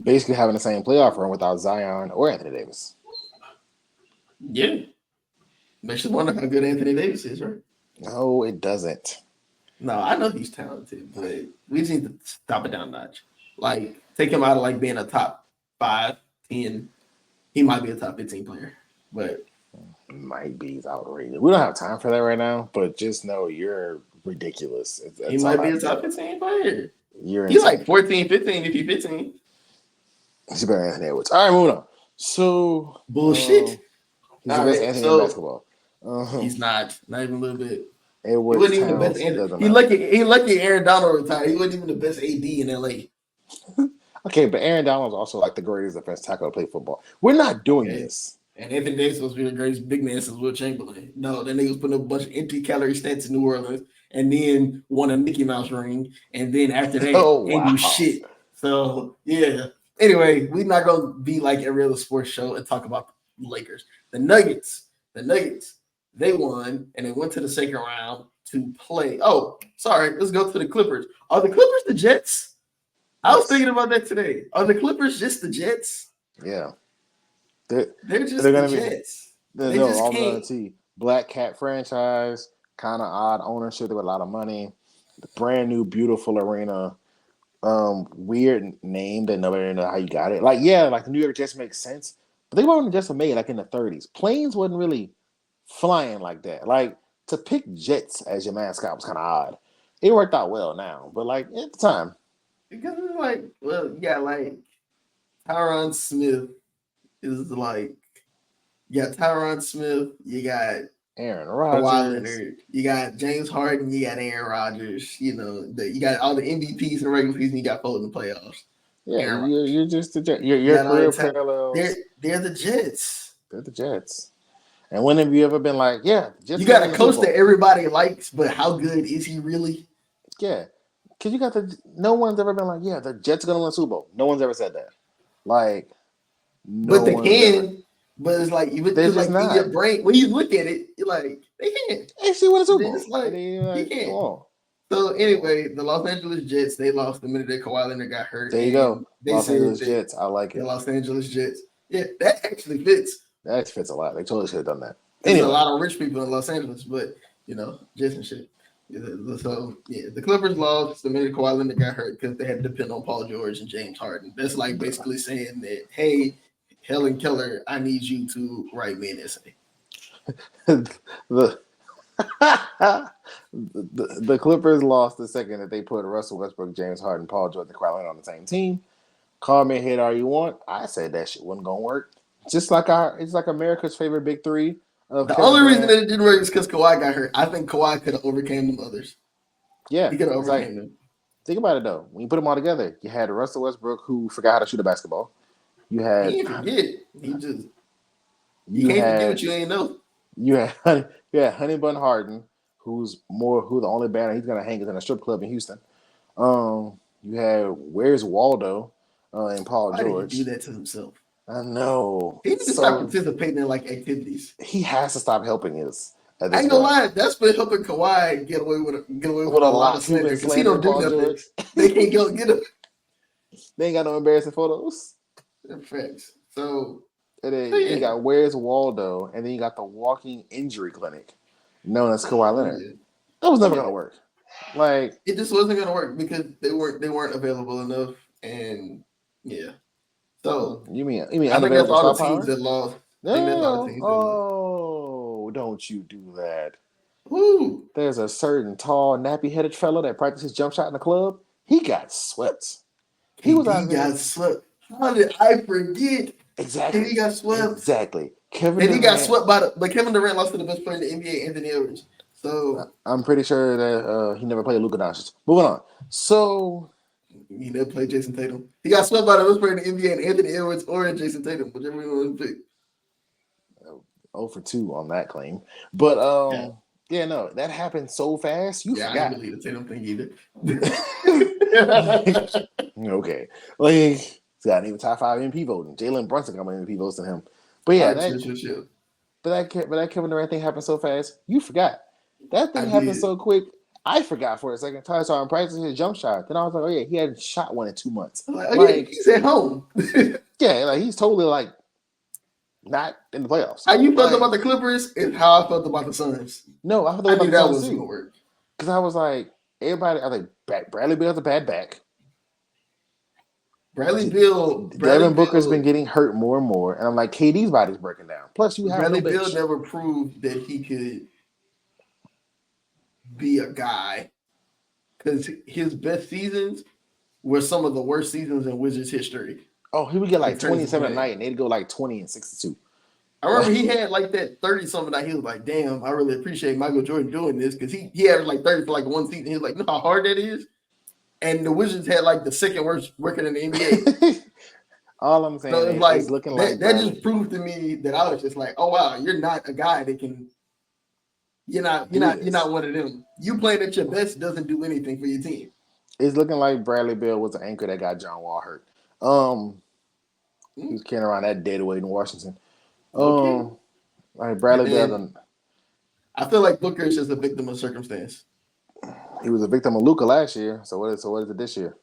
basically having the same playoff run without Zion or Anthony Davis. Yeah. Makes you wonder how good Anthony Davis is, right? No, it doesn't. No, I know he's talented, but we just need to stop it down a notch. Like, take him out of like being a top 5, 10. He might be a top 15 player, but might be outrageous. We don't have time for that right now, but just know you're ridiculous. He might be a top 15 player. He's like 14, 15 if he's 15. He's better than Anthony Edwards. All right, moving on. So bullshit. He's the best Anthony in basketball. He's not even a little bit. Edwards, he wasn't even the best. He lucky Aaron Donald retired. He wasn't even the best AD in LA. Okay, but Aaron Donald was also like the greatest defense tackle to play football. We're not doing this. And Anthony Davis was the greatest big man since Will Chamberlain. No, that nigga was putting up a bunch of empty calorie stats in New Orleans and then won a Mickey Mouse ring. And then after that, ain't do shit. So, yeah. Anyway, we're not going to be like every other sports show and talk about the Lakers. The Nuggets, they won and they went to the second round to play. Oh, sorry. Let's go to the Clippers. Are the Clippers the Jets? I was thinking about that today. Are the Clippers just the Jets? Yeah. They're just the Jets. They just can't. Black Cat franchise, kind of odd ownership with a lot of money. Brand new, beautiful arena. Weird name that nobody knows how you got it. Like the New York Jets makes sense, but they weren't just made like in the 30s. Planes wasn't really flying like that. Like to pick Jets as your mascot was kind of odd. It worked out well now, but like at the time, because it's like Tyron Smith is like, you got Tyron Smith, you got Aaron Rodgers, you got James Harden, you got Aaron Rodgers, you got all the MVPs in the regular season, you got 4 in the playoffs. Yeah, you're just the Jets. Your career parallels. They're the Jets. They're the Jets. And when have you ever been like, yeah, Jets You gonna got win a the Super coach Bowl? that everybody likes, but how good is he really? Yeah, because you got no one's ever been like, yeah, the Jets are gonna win the Super Bowl. No one's ever said that. Like, no But they one's ever. can. But it's like even They're because just like in not. your brain, when you look at it, you're like, they can. Actually win a And Super then Bowl. it's And like then you're he like, come can. on. So anyway, the Los Angeles Jets, they lost the minute that Kawhi Leonard got hurt, There you go. and they Los said Angeles that Jets. I like the it. Los Angeles Jets. Yeah, that actually fits. That fits a lot. They totally should have done that. There's a Anyway, lot of rich people in Los Angeles, but Jets and shit. So yeah, the Clippers lost the minute Kawhi Leonard got hurt because they had to depend on Paul George and James Harden. That's like basically saying that, hey, Helen Keller, I need you to write me an essay. the, the Clippers lost the second that they put Russell Westbrook, James Harden, Paul George, and Kawhi Leonard on the same team. Call me a hate all you want. I said that shit wasn't gonna work. Just like it's like America's favorite big three of The Kevin only reason Durant. that it didn't work is because Kawhi got hurt. I think Kawhi could have overcame them others. Yeah, He could have it's overcame like them. think about it though. When you put them all together, you had Russell Westbrook who forgot how to shoot a basketball. You He had didn't forget. He just you you can't forget had what you ain't know. you had Honey Bun Harden, who the only banner he's gonna hang is in a strip club in Houston. You had Where's Waldo and Paul Why did he George. do that to himself? I know. He needs to stop participating in like activities. He has to stop helping us at I this ain't gonna point. lie, that's been helping Kawhi get away with With a lot of slander because he don't do Paul nothing. George. They can't go get him. They ain't got no embarrassing photos. Facts. So And then yeah. you got Where's Waldo, and then you got the walking injury clinic, known as Kawhi Leonard. Yeah. That was never gonna work. Like It just wasn't gonna work because they weren't available enough, and yeah. So you mean I think that's unavailable all the star teams power? that lost. I think that's all the No. teams that lost. Oh, don't you do that. Woo! There's a certain tall, nappy-headed fellow that practices jump shot in the club. He got swept. He was out there. got swept. How did I forget? Exactly. He got swept. Exactly. And he got swept but Kevin Durant lost to the best player in the NBA, Anthony Edwards. So I'm pretty sure that he never played Luka Doncic. Moving on. So he never played Jason Tatum. He got swept by the best player in the NBA, and Anthony Edwards or Jason Tatum, whichever you want to pick. 0 for 2 on that claim. But yeah, no, that happened so fast. You forgot. I didn't believe the Tatum thing either. Okay. Like he's got even top 5 MVP voting. Jalen Brunson got more MVP votes than him. But yeah, that Kevin Durant thing happened so fast. You forgot. That thing happened so quick. I forgot for a second. I saw him practicing his jump shot. Then I was like, oh yeah, he hadn't shot one in 2 months. He's at home. Yeah, like he's totally like not in the playoffs. How you felt about the Clippers is how I felt about the Suns. No, I knew that was gonna work. Because I was like, everybody, I was like, Bradley Beal has a bad back. Devin Booker's been getting hurt more and more, and I'm like, KD's body's breaking down. Plus, you have Bradley Beal never proved that he could be a guy because his best seasons were some of the worst seasons in Wizards history. Oh, he would get like 27 a night, and they'd go like 20 and 62. I remember he had like that 30-something night. He was like, damn, I really appreciate Michael Jordan doing this because he averaged like 30 for like one season. He was like, you know how hard that is? And the Wizards had like the second worst record in the NBA. All I'm saying is like, it's looking like that just proved to me that I was just like, oh wow, you're not a guy that can. You're not one of them. You playing at your best doesn't do anything for your team. It's looking like Bradley Beal was the anchor that got John Wall hurt. He was carrying around that dead weight in Washington. Like Bradley Beal. I feel like Booker is just a victim of circumstance. He was a victim of Luka last year. So what is it this year?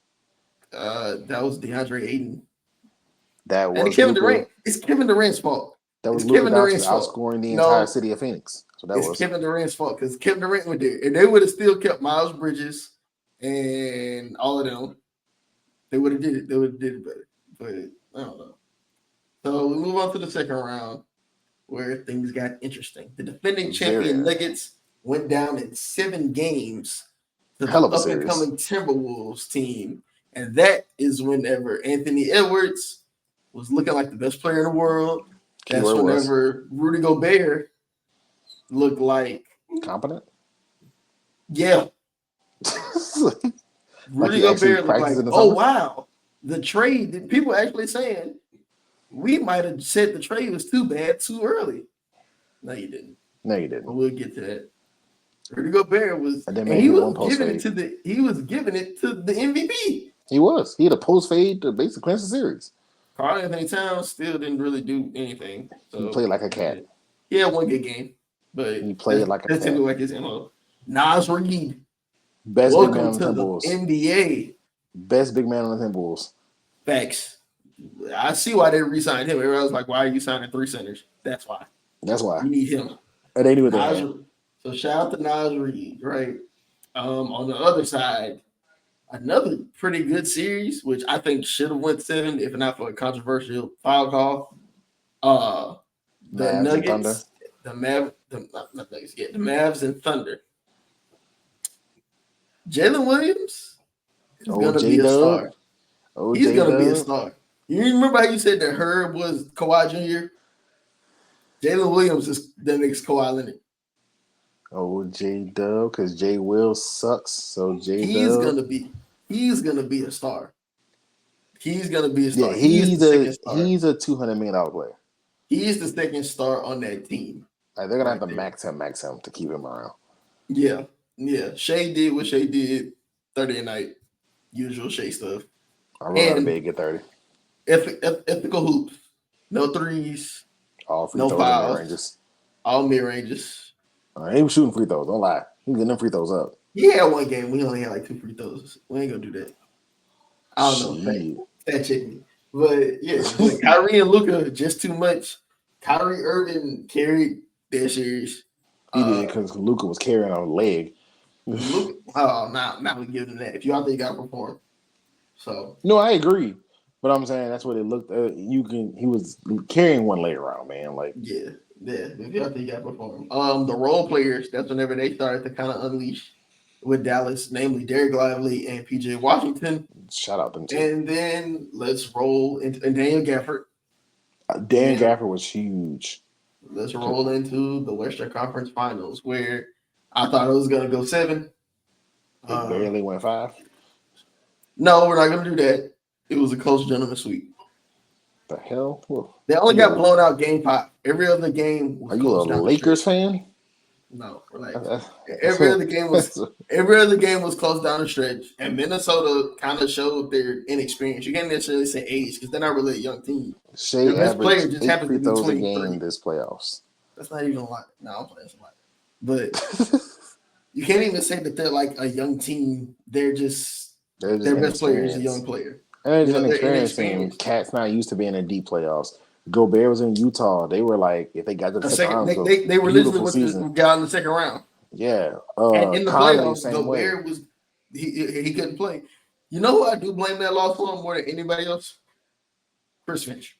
That was DeAndre Ayton. That was Kevin Durant. It's Kevin Durant's fault. That was Kevin Durant's fault. Outscoring the entire city of Phoenix. So it's Kevin Durant's fault because Kevin Durant went there, and they would have still kept Miles Bridges and all of them. They would have did it. They would have did it better. But I don't know. So we move on to the second round where things got interesting. The defending champion Nuggets went down in 7 games to the up-and-coming Timberwolves team. And that is whenever Anthony Edwards was looking like the best player in the world. That's whenever Rudy Gobert looked like competent. Yeah. Rudy Gobert looked like, oh wow, the trade. People actually saying we might have said the trade was too bad too early. No, you didn't. No, you But didn't. we'll get to that. Rudy Gobert was, I didn't and make he him one was post giving it fade. to the, he was giving it to the MVP. He was. He had a post fade to basically clinch the series. Karl Anthony Towns still didn't really do anything. He So played like a cat. he had one good game, but He played like a that's cat. typically like his MO. Nas Reed, Best big man welcome on the to the Timberwolves. NBA. Best big man on the Timberwolves. Facts. I see why they re-signed him. Everyone was like, "Why are you signing 3 centers?" That's why. That's why. You need him. And they knew what they Nas, had. so shout out to Nas Reed, right? On the other side, another pretty good series, which I think should have went 7 if not for a controversial foul call. The Mavs and Thunder. Nuggets, not Nuggets, yeah, the Mavs and Thunder. Jalen Williams is gonna be a star. He's gonna be a star. You remember how you said that Herb was Kawhi Jr.? Jalen Williams is the next Kawhi Leonard. J Dub, because J Will sucks. So J He's Dub. gonna be a star. He's gonna be a star. Yeah, He's the second star. he's a $200 million player. He's the second star on that team. Like, they're gonna Right have to there. max him to keep him around. Yeah. Shea did what Shea did 30 a night. Usual Shea stuff. I run out of bed, get 30. Ethical hoops. No threes. All free No throws fouls. and mid-ranges. All mid-ranges. He was shooting free throws. Don't lie. He was getting them free throws up. He had one game. We only had like 2 free throws. We ain't gonna do that. I don't know. That check me. But yeah, like Kyrie and Luka just too much. Kyrie Irving carried their series. He did, because Luka was carrying on a leg. Now we give him that. If you out there, you gotta perform. So no, I agree. But I'm saying that's what it looked. He was carrying one leg around, man. Like yeah. If you out there, you gotta perform. The role players. That's whenever they started to kind of unleash with Dallas, namely Derek Lively and PJ Washington. Shout out them two. And then let's roll into Daniel Gafford. Dan Gafford was huge. Let's roll into the Western Conference Finals, where I thought it was going to go 7. It barely went 5. No, we're not going to do that. It was a close gentleman sweep. The hell? They only got blown out game 5. Every other game was Are you a Lakers fan? No, relax. Every other game was close down the stretch, and Minnesota kind of showed their inexperience. You can't necessarily say age because they're not really a young team. Shea best player averaged just 8 happens free to be throws a 23. game this playoffs. That's not even a lot. No, I'm playing a lot. But you can't even say that they're like a young team. They're just their best player is a young player. And it's an experienced team. Cat's not used to being in deep playoffs. Gobert was in Utah. They were like, if they got to the second round, they were literally got in the second round. Yeah. And in the playoffs, Gobert was he couldn't play. You know who I do blame that loss for more than anybody else? Chris Finch.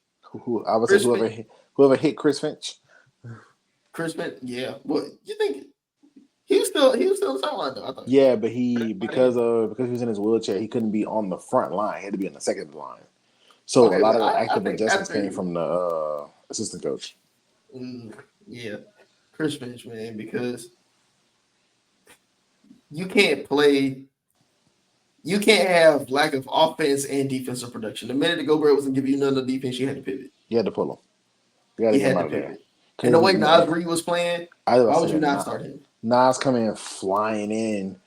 I would say whoever hit Chris Finch. Chris Finch, yeah. What you think? He was still on the sideline though. I thought. Yeah, but because he was in his wheelchair, he couldn't be on the front line. He had to be on the second line. So a lot of the active adjustments came from the assistant coach. Yeah, Chris Finch, man, because you can't play. You can't have lack of offense and defensive production. The minute the Gobert wasn't giving you none of the defense, you had to pivot. You had to pull him. You got to get him out of there. And the way Nas Reed was playing, why would you not start him? Nas coming in flying in,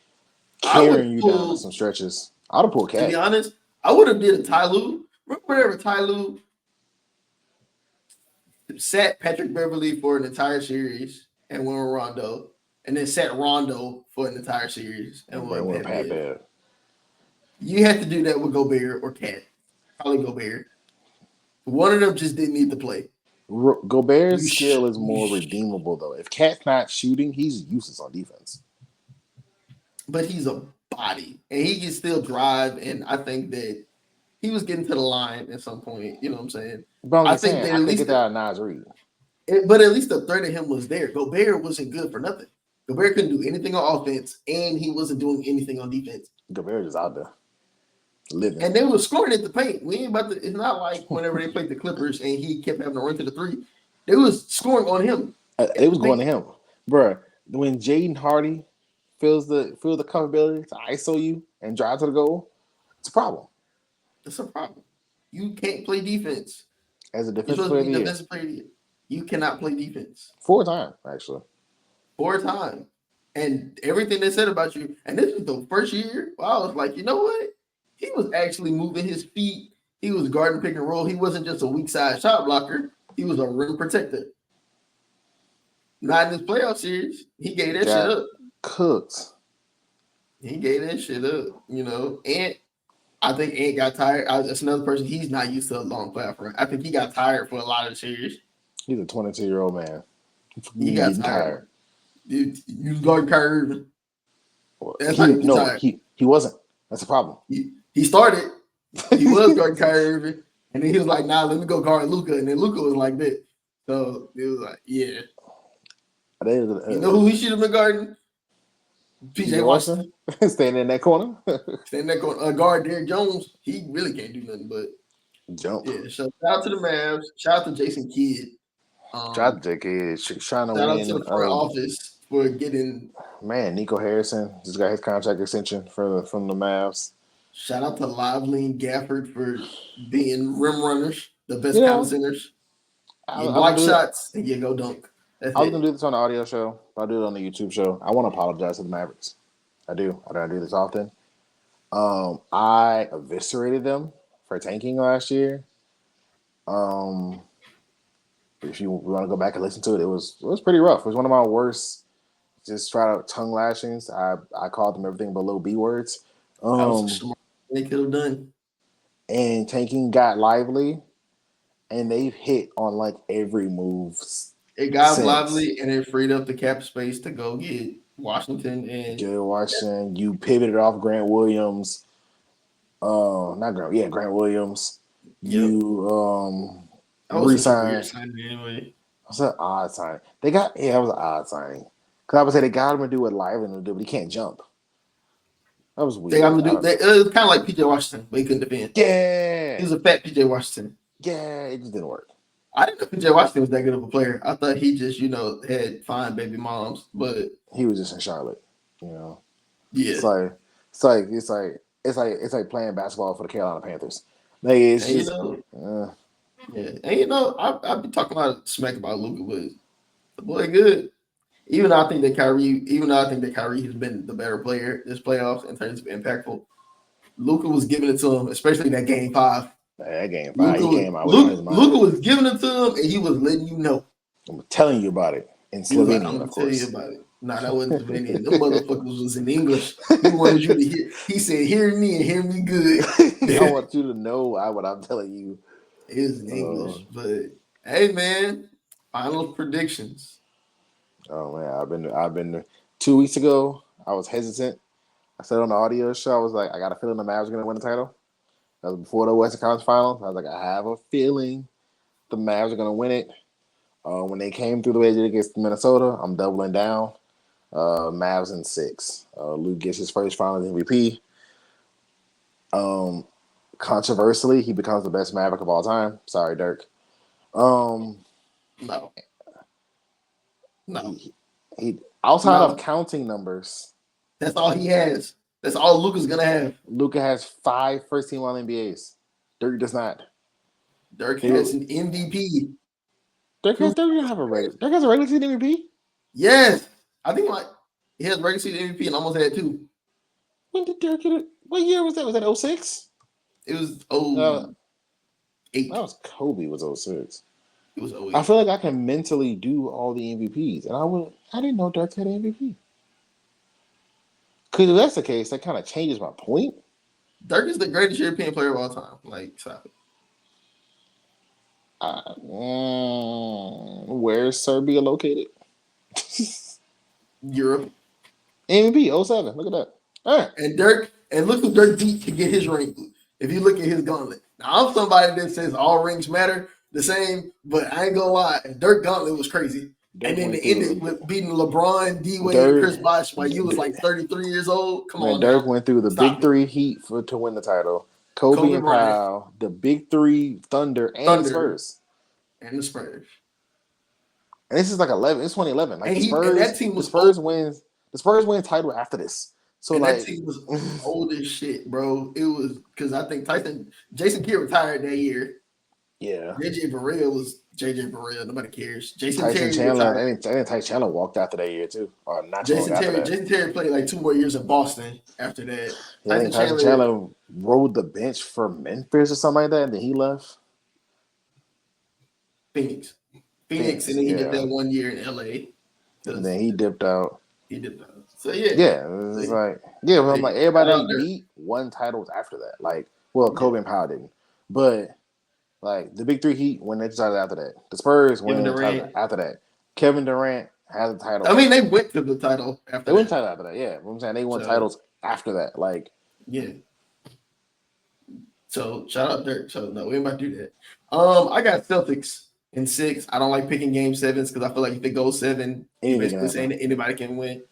carrying you down some stretches. I'd have pulled Cat. To be honest, I would have did a Ty Lue. Remember whenever Ty Lue sat Patrick Beverly for an entire series and went with Rondo, and then sat Rondo for an entire series and went with Pat Bev. You had to do that with Gobert or Cat. Probably Gobert. One of them just didn't need to play. Gobert's skill is more redeemable, though. If Cat's not shooting, he's useless on defense. But he's a body, and he can still drive, and I think that he was getting to the line at some point. You know what I'm saying? But I think they at least get out of Nas Reed. But at least the threat of him was there. Gobert wasn't good for nothing. Gobert couldn't do anything on offense, and he wasn't doing anything on defense. Gobert is out there. Living. And they were scoring at the paint. We ain't about to. It's not like whenever they played the Clippers and he kept having to run to the 3. They was scoring on him. It was going to him, bro. When Jaden Hardy feels the comfortability to ISO you and drive to the goal, it's a problem. It's a problem. You can't play defense As a defensive player of the year. You cannot play defense. 4 times, actually. 4 times. And everything they said about you, and this was the first year, I was like, you know what? He was actually moving his feet. He was guarding pick and roll. He wasn't just a weak side shot blocker. He was a rim protector. Not in this playoff series. He gave that shit up. Cooked. He gave that shit up, And I think Ant got tired. That's another person. He's not used to a long playoff run. I think he got tired for a lot of the series. He's a 22-year-old man. He got tired. Dude, you guard Kyrie Irving. That's he wasn't. That's the problem. He started. He was guarding Kyrie Irving, and then he was like, "Nah, let me go guard Luka." And then Luka was like that. So it was like, yeah. You know who he should have been guarding? PJ Washington. Standing in that corner. Standing in that corner. Guard Derrick Jones. He really can't do nothing but jump. Yeah. Shout out to the Mavs. Shout out to Jason Kidd. Shout out to JK. Trying to win. Shout out to the front office for getting. Man, Nico Harrison just got his contract extension from the Mavs. Shout out to Lively and Gafford for being rim runners, the best kind of centers. You block shots and you go dunk. I was going to do this on the audio show, but I'll do it on the YouTube show. I want to apologize to the Mavericks. I do. I don't do this often. I eviscerated them for tanking last year. If you want to go back and listen to it, it was pretty rough. It was one of my worst, just straight out tongue lashings. I called them everything but low B words. They could have done. And tanking got lively, and they've hit on like every move. It got lively, and it freed up the cap space to go get Washington and Washington. You pivoted off Grant Williams. Grant Williams. Yep. You re-signed. Anyway. That's an odd signing. That was an odd signing. Because I would say they got him to do what Lively to do, but he can't jump. That was weird. They got him to do it was kind of like PJ Washington, but he couldn't defend. Yeah. He was a fat PJ Washington. Yeah, it just didn't work. I didn't know PJ Washington was that good of a player. I thought he just, had fine baby moms, but he was just in Charlotte, Yeah. It's like playing basketball for the Carolina Panthers. Like it's and just yeah. And I've been talking a lot of smack about Luka, but the boy good. Even though I think that Kyrie has been the better player this playoffs in terms of impactful, Luka was giving it to him, especially in that game 5. That game 5, he came out with his mind. Luka was giving it to him, and he was letting you know. I'm telling you about it in Slovenian, I'm of course. Tell you about it. Nah, that wasn't Slovenian. Them motherfuckers was in English. He wanted you to hear. He said, "Hear me and hear me good." I want you to know what I'm telling you. It is in English, but hey, man, final predictions. Oh man, I've been 2 weeks ago. I was hesitant. I said on the audio show, I was like, I got a feeling the Mavs are going to win the title. That was before the Western Conference Finals. I was like, I have a feeling the Mavs are going to win it. When they came through the way they did against Minnesota, I'm doubling down. Mavs in 6. Luke gets his first Finals MVP. Controversially, he becomes the best Maverick of all time. Sorry, Dirk. No. He outside of counting numbers. That's all he has. That's all Luka's gonna have. Luka has 5 first-team All-NBAs. Dirk does not. Dirk has an MVP. Dirk has a regular season MVP. Yes, I think he has regular season MVP and almost had 2. When did Dirk get it? What year was that? Was that 06? It was 08. That was Kobe. Was 06. It was 08. I feel like I can mentally do all the MVPs, and I didn't know Dirk had an MVP. Because if that's the case, that kind of changes my point. Dirk is the greatest European player of all time. Like, stop it. Where's Serbia located? Europe. MVP 07. Look at that. All right. And look who Dirk beat to get his ring. If you look at his gauntlet. Now, I'm somebody that says all rings matter the same, but I ain't gonna lie. Dirk gauntlet was crazy. And then it ended with beating LeBron, D-Wade, and Chris Bosh while you was like 33 years old. Come on. Dirk went through the big 3 Heat to win the title. Kobe and Powell, the big 3 Thunder, and the Spurs. And the Spurs. And this is like 11. It's 2011. Like that team was the Spurs win title after this. So that team was old as shit, bro. It was because I think Jason Kidd retired that year. Yeah. JJ Barea was JJ Barea. Nobody cares. Jason Tyson Terry Chandler. retired. I think Tyson Chandler walked after that year too, or not too long after that. Jason Terry played like 2 more years in Boston after that. Yeah, I think Tyson Chandler rode the bench for Memphis or something like that, and then he left. Phoenix, and then he did that 1 year in LA. And then he dipped out. So yeah, it's like but I'm like everybody they beat won titles after that. Like, well, Kobe and Powell didn't, but like the big three Heat won their title after that. The Spurs won the title after that. Kevin Durant had the title. I mean, they went to the title after. They won the title after that. Yeah, I'm saying they won titles after that. Like, yeah. So shout out Dirk. So no, we ain't about to do that. I got Celtics in 6. I don't like picking game 7s because I feel like if it goes 7, basically saying that anybody can win.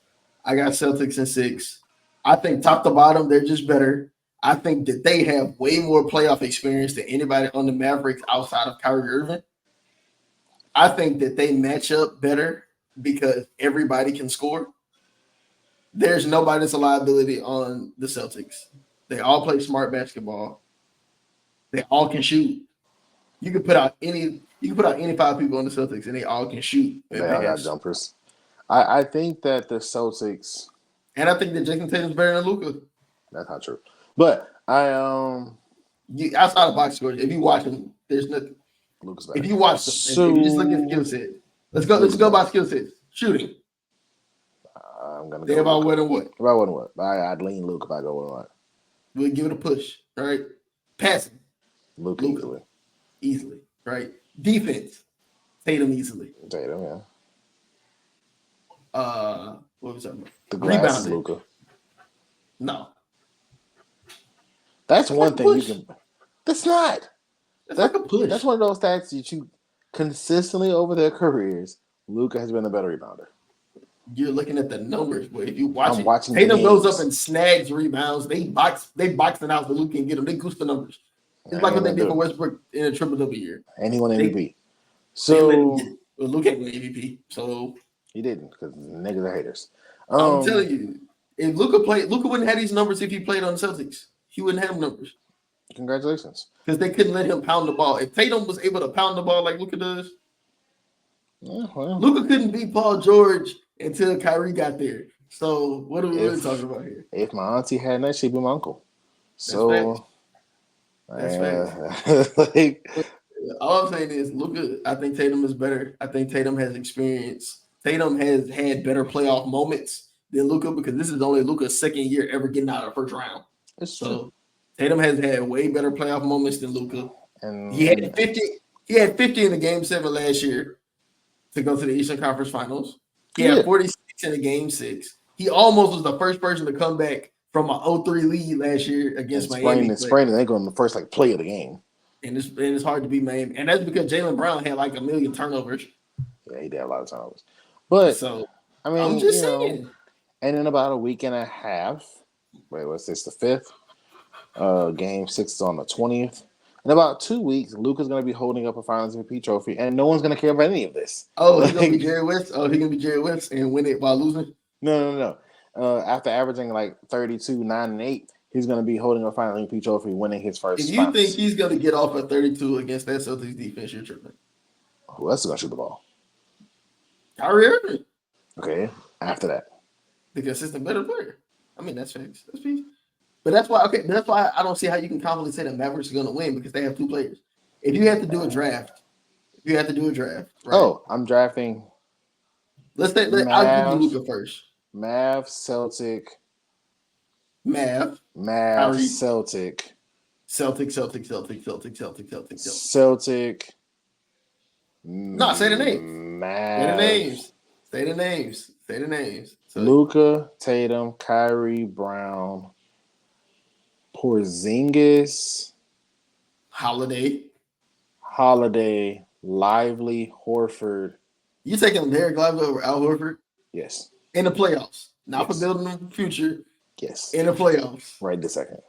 I got Celtics in 6. I think top to bottom, they're just better. I think that they have way more playoff experience than anybody on the Mavericks outside of Kyrie Irving. I think that they match up better because everybody can score. There's nobody that's a liability on the Celtics. They all play smart basketball. They all can shoot. You can put out any 5 people on the Celtics and they all can shoot. They all got jumpers. I think that the Celtics, and I think that Jason Tatum's better than Luka. That's not true. But outside of box scores, if you watch them, there's nothing. Luka's better. If you watch them, if you just look at skill set, let's go by skill sets. Shooting. I'm gonna go about what and what. About what and what. I'd lean Luka if I go with what. We'll give it a push, right? Passing. Luka easily, right? Defense, Tatum easily. Tatum, yeah. What was that? The glass is Luka. No. That's one thing you can. That's not. That's like a push. That's one of those stats you shoot consistently over their careers. Luka has been a better rebounder. You're looking at the numbers, but if you watch watching Tatum goes up and snags rebounds. They box it out so Luka can get them. They goose the numbers. It's like what they did for Westbrook in a triple-double year. And he won MVP. So Luka won MVP. So he didn't because niggas are haters. I'm telling you, if Luka wouldn't have these numbers if he played on the Celtics. He wouldn't have numbers. Congratulations. Because they couldn't let him pound the ball. If Tatum was able to pound the ball like Luka does, Luka couldn't beat Paul George until Kyrie got there. So what are we really talking about here? If my auntie had that, she'd be my uncle. So that's facts. All I'm saying is Luka, I think Tatum is better. I think Tatum has experience. Tatum has had better playoff moments than Luka because this is only Luka's second year ever getting out of the first round. So Tatum has had way better playoff moments than Luka. And he had 50. He had 50 in the game 7 last year to go to the Eastern Conference Finals. He had 46 in the game 6. He almost was the first person to come back from an 0-3 lead last year against Miami. Spraining, they go in the first play of the game. And it's hard to be Miami. And that's because Jaylen Brown had like 1 million turnovers. Yeah, he did a lot of turnovers. But so I mean, I'm just saying. And in about a week and a half, what's this? The 5th. Game 6 is on the 20th. In about 2 weeks, Luka's going to be holding up a Finals MVP trophy, and no one's going to care about any of this. Oh, he's going to be Jerry West? Oh, he's going to be Jerry West and win it while losing? No. After averaging like 32, 9, and 8, he's going to be holding a Finals MVP trophy, winning his first. If you think he's going to get off at 32 against that Celtics defense, you're tripping. Who else is going to shoot the ball? Kyrie Irving. Okay, after that. The consistent better player. I mean, that's facts. That's peace. But that's why I don't see how you can confidently say that Mavericks are going to win because they have 2 players. If you have to do a draft, right? Oh, I'm drafting. I'll give you Luka first. Celtic. Mav, Kyrie. Celtic. Celtic. No, say the names. Say the names. So, Luka, Tatum, Kyrie, Brown, Porzingis, Holiday, Lively, Horford. You taking Derek Lively over Al Horford? Yes. In the playoffs, not for building the future. Yes. In the playoffs, right this second.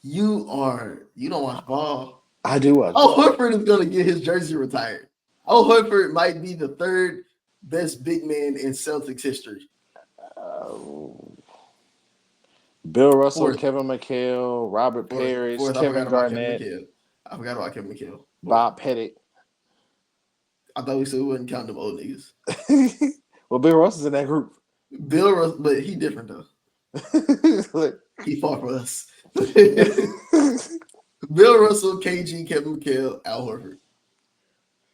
You don't watch ball. I do watch. Horford is going to get his jersey retired. Horford might be the 3rd best big man in Celtics history. Bill Russell, 4th. Kevin McHale, Robert Parrish, Kevin Garnett. I forgot about Kevin McHale. Bob Pettit. I thought we said we wouldn't count them old niggas. Well, Bill Russell's in that group. Bill Russell, but he different though. Like, He fought for us. Bill Russell, KG, Kevin McHale, Al Horford.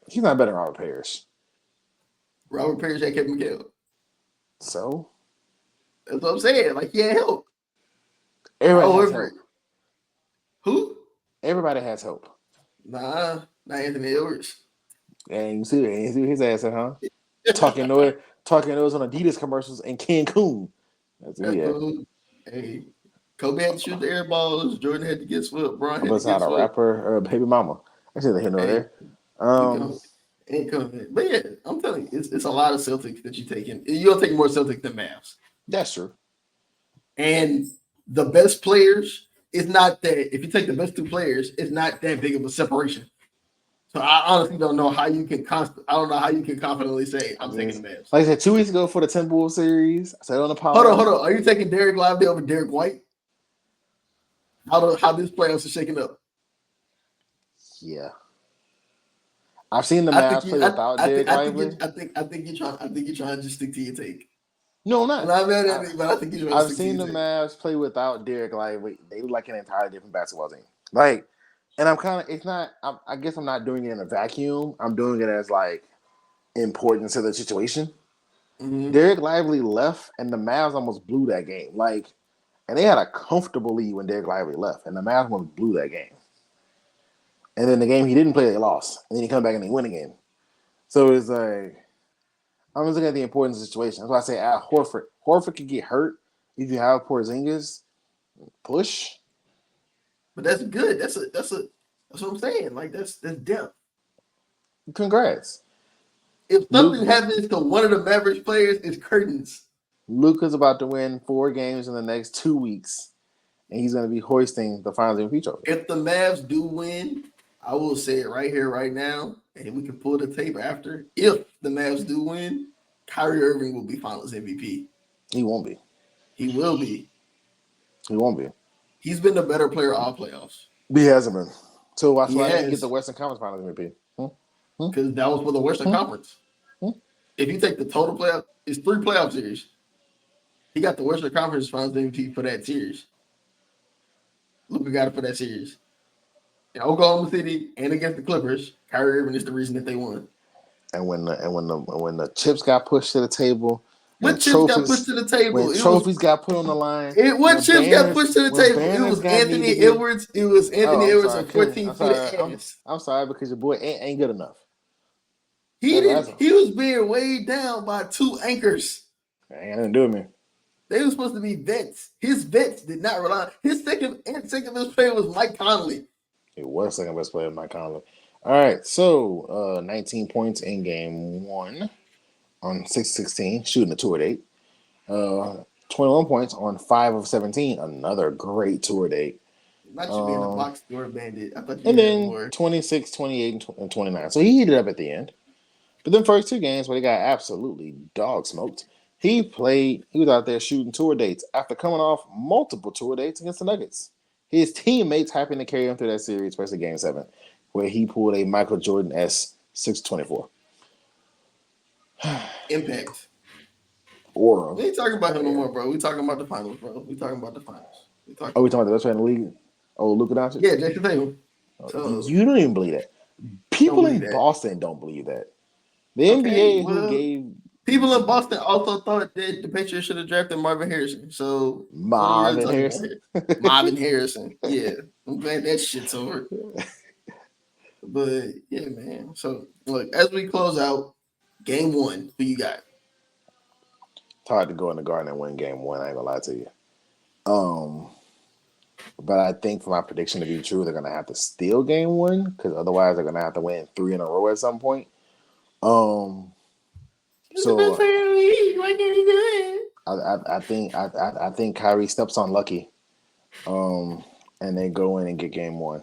he's not better than Robert Parrish. Robert Parrish had Kevin McHale. So That's what I'm saying. Like, he had help. everybody Al has Horford. help. Who? Everybody has help. Nah, not Anthony Edwards. And you see his ass at, huh? Talking noise on Adidas commercials in Cancun. That's what he had. Hey, Kobe had to shoot the air balls. Jordan had to get swept. Bron had to About get how the swept. rapper Baby Mama. I said that here nor there. Ain't coming. But yeah, I'm telling you, it's a lot of Celtics that you take in. You'll take more Celtics than Mavs. That's true. And the best players, it's not that. If you take the best two players, it's not that big of a separation. So I honestly don't know how you can I don't know how you can confidently say I'm taking the Mavs. Like I said 2 weeks ago for the Timberwolves series, I said on the pod. Hold on. Are you taking Derek Lively over Derek White? How this playoffs are shaking up? Yeah. I've seen the Mavs play without Derek Lively. I think you're trying to just stick to your take. No, I'm not. I'm not mad at it, but I think you're trying to I've stick seen to the your take. Mavs play without Derek Lively. They look like an entirely different basketball team. Like, and I'm kind of. It's not. I guess I'm not doing it in a vacuum. I'm doing it as like importance to the situation. Mm-hmm. Derek Lively left, and the Mavs almost blew that game. Like, and they had a comfortable lead when Derek Lively left, and the Mavs almost blew that game. And then the game he didn't play, they lost. And then he come back and they win again. So it's like, I'm just looking at the importance of the situation. That's why I say Al Horford. Horford could get hurt if you have Porzingis. Push. But that's good. That's what I'm saying. Like that's depth. Congrats. If something happens to one of the Mavericks players, it's curtains. Luka's about to win 4 games in the next 2 weeks, and he's going to be hoisting the Finals MVP trophy. If the Mavs do win, I will say it right here, right now, and we can pull the tape after. If the Mavs do win, Kyrie Irving will be Finals MVP. He won't be. He will be. He won't be. He's been the better player all playoffs. He hasn't been. So that's why He I didn't has. get the Western Conference Finals MVP. Because that was for the Western Conference. If you take the total playoff, it's 3 playoff series. He got the Western Conference Finals MVP for that series. Luka got it for that series. In Oklahoma City and against the Clippers, Kyrie Irving is the reason that they won. And when the chips got pushed to the table, When chips got pushed to the table, when trophies got put on the line, when chips got pushed to the table, it was Anthony Edwards. It was Anthony Edwards and 14 feet of ass. I'm sorry because your boy ain't good enough. He was being weighed down by 2 anchors. Ain't nothing to do with me. They were supposed to be vets. His vets did not rely. His second best player was Mike Conley. It was second best player, Mike Conley. All right, so 19 points in game 1 on 6-16, shooting a 2 of 8. 21 points on 5 of 17, another great 2 of 8. Not you being a box score bandit. I thought you and then more. 26, 28, and 29. So he heated up at the end. But then first 2 games where they got absolutely dog smoked. He was out there shooting tour dates after coming off multiple tour dates against the Nuggets. His teammates happened to carry him through that series, especially game 7, where he pulled a Michael Jordan-esque 624. Impact. Aura. We ain't talking about him no more, bro. We talking about the finals, bro. We talking about the finals. We talking about the best player in the league? Oh, Luka Doncic? Yeah, Jason Tatum. So, you don't even believe that. People in Boston don't believe that. The NBA who gave... People in Boston also thought that the Patriots should have drafted Marvin Harrison. So Marvin Harrison. Marvin Harrison. Yeah. I'm glad that shit's over. But yeah, man. So look, as we close out game 1, who you got? It's hard to go in the Garden and win game 1, I ain't gonna lie to you. But I think for my prediction to be true, they're gonna have to steal game 1 because otherwise they're gonna have to win 3 in a row at some point. So I think Kyrie steps on Lucky, and they go in and get game 1.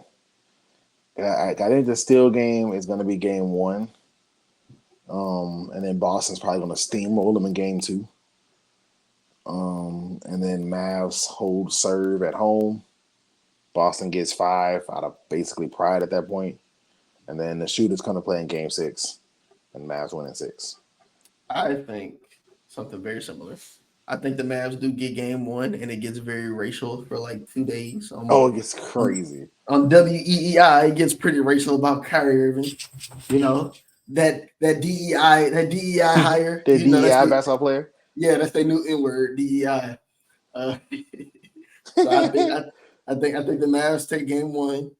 I think the steal game is going to be game 1, and then Boston's probably going to steamroll them in game 2, and then Mavs hold serve at home. Boston gets 5 out of basically pride at that point, and then the shooters come to play in game 6. and Mavs win in 6. I think something very similar. I think the Mavs do get game one, and it gets very racial for like 2 days. Oh, it gets crazy. On WEEI, it gets pretty racial about Kyrie Irving. You know that DEI hire. The you know, DEI basketball player. Yeah, that's their new N word, DEI. So I think the Mavs take game one.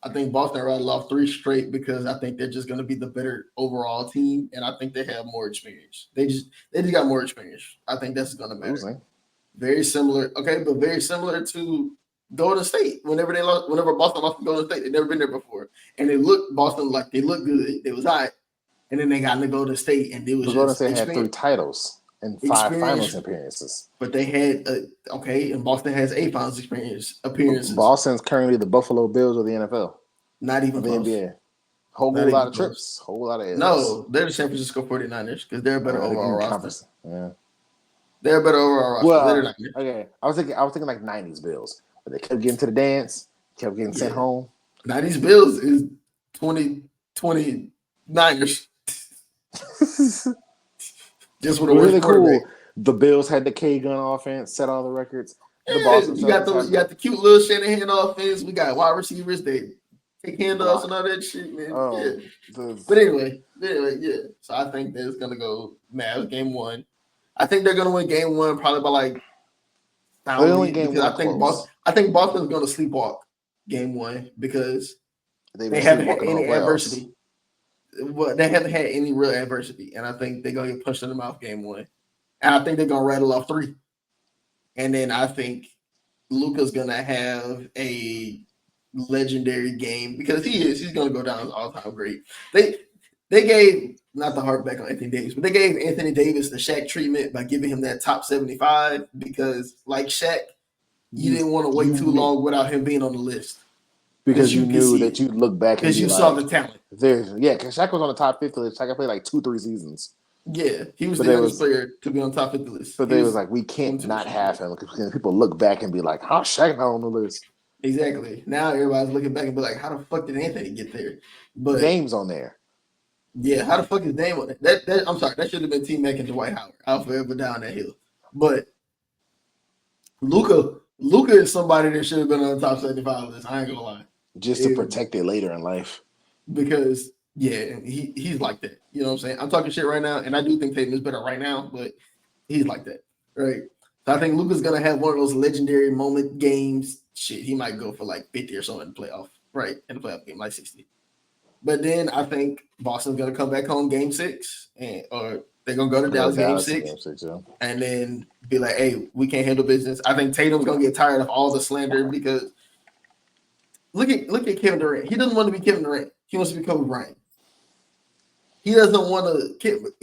I think Boston rattled off 3 straight because I think they're just going to be the better overall team, and I think they have more experience. They just got more experience. I think that's going to matter. Losing. Very similar, okay, but very similar to Golden State. Whenever Boston lost to Golden State, they've never been there before, and they looked good. They was high, and then they got to Golden State, and it was Golden State had 3 titles and 5 finals appearances. But they had and Boston has 8 finals appearances. Boston's currently the Buffalo Bills of the NFL. Not even close. NBA. Whole lot of trips. Whole lot of L's. No, they're the San Francisco 49ers because they're a better overall roster. Yeah. They're a better overall roster. Well, okay. I was thinking like 90s Bills. But they kept getting to the dance, kept getting sent home. 90s Bills is 2029ers. Just with a really cool. The Bills had the K gun offense, set all the records. You got the cute little Shanahan offense. We got wide receivers. They take handoffs and all that shit, man. But anyway, yeah. So I think that's gonna go Mavs game one. I think they're gonna win game one probably by like. I think Boston's gonna sleepwalk game one because they haven't had any adversity. Well, they haven't had any real adversity, and I think they're gonna get punched in the mouth game one. And I think they're gonna rattle off 3. And then I think Luka's gonna have a legendary game because he's gonna go down as all-time great. They gave not the heart back on Anthony Davis, but they gave Anthony Davis the Shaq treatment by giving him that top 75 because, like Shaq, you didn't want to wait too long without him being on the list. Because you knew that you'd look back because you saw the talent. Because Shaq was on the top 50 list. Shaq played like 2-3 seasons. Yeah, he was the youngest player to be on top 50 list. But they was like, we can't not have him because people look back and be like, how's Shaq not on the list? Exactly. Now everybody's looking back and be like, how the fuck did Anthony get there? But Dame's on there. Yeah, how the fuck is Dame on that? I'm sorry, that should have been T-Mac and Dwight Howard. I'll forever down that hill. But Luka is somebody that should have been on the top 75 list. I ain't gonna lie. Just to protect it later in life. Because he's like that. You know what I'm saying? I'm talking shit right now, and I do think Tatum is better right now, but he's like that, right? So I think Luka's gonna have one of those legendary moment games. Shit, he might go for like 50 or so in the playoff, right? In the playoff game, like 60. But then I think Boston's gonna come back home game 6, or they're gonna go to Dallas game 6, and then be like, "Hey, we can't handle business." I think Tatum's gonna get tired of all the slander because look at Kevin Durant. He doesn't want to be Kevin Durant. He wants to be Kobe Bryant. He doesn't want to.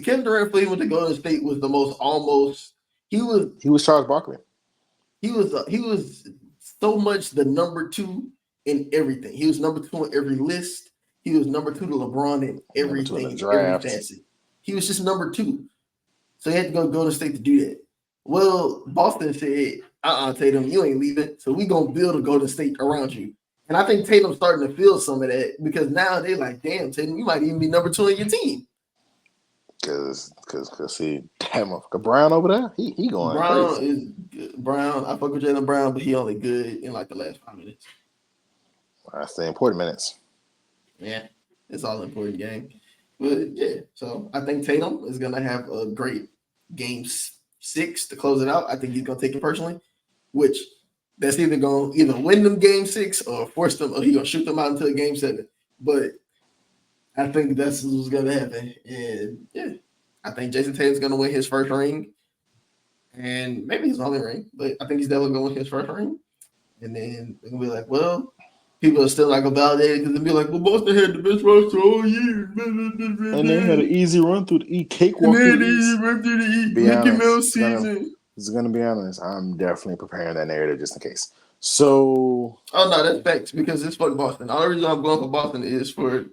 Kevin Durant, before he went to Golden State, was the most almost. He was Charles Barkley. He was so much the number 2 in everything. He was number 2 in every list. He was number 2 to LeBron in everything. Every fancy. He was just number 2. So he had to go to Golden State to do that. Well, Boston said, Tatum, you ain't leaving. So we gonna build a Golden State around you. And I think Tatum's starting to feel some of that because now they're like, damn, Tatum, you might even be number 2 on your team. Because see, damn, Brown over there, he going crazy. Brown, I fuck with Jaylen Brown, but he only good in like the last 5 minutes. That's the important minutes. Yeah, it's all important game. But yeah, so I think Tatum is gonna have a great game 6 to close it out. I think he's gonna take it personally, which that's either gonna win them game 6 or force them, or he's gonna shoot them out until game 7. But I think that's what's gonna happen. And yeah, I think Jason Tatum's gonna win his first ring. And maybe his only ring, but I think he's definitely gonna win his first ring. And then they're gonna be like, well, people are still not gonna validate it because they'll be like, well, Boston had the best roster all year. And they had an easy run through the cakewalk. Mickey Mouse season. It's gonna be honest. I'm definitely preparing that narrative just in case. So no, that's facts because it's for Boston. The only reason I'm going for Boston is for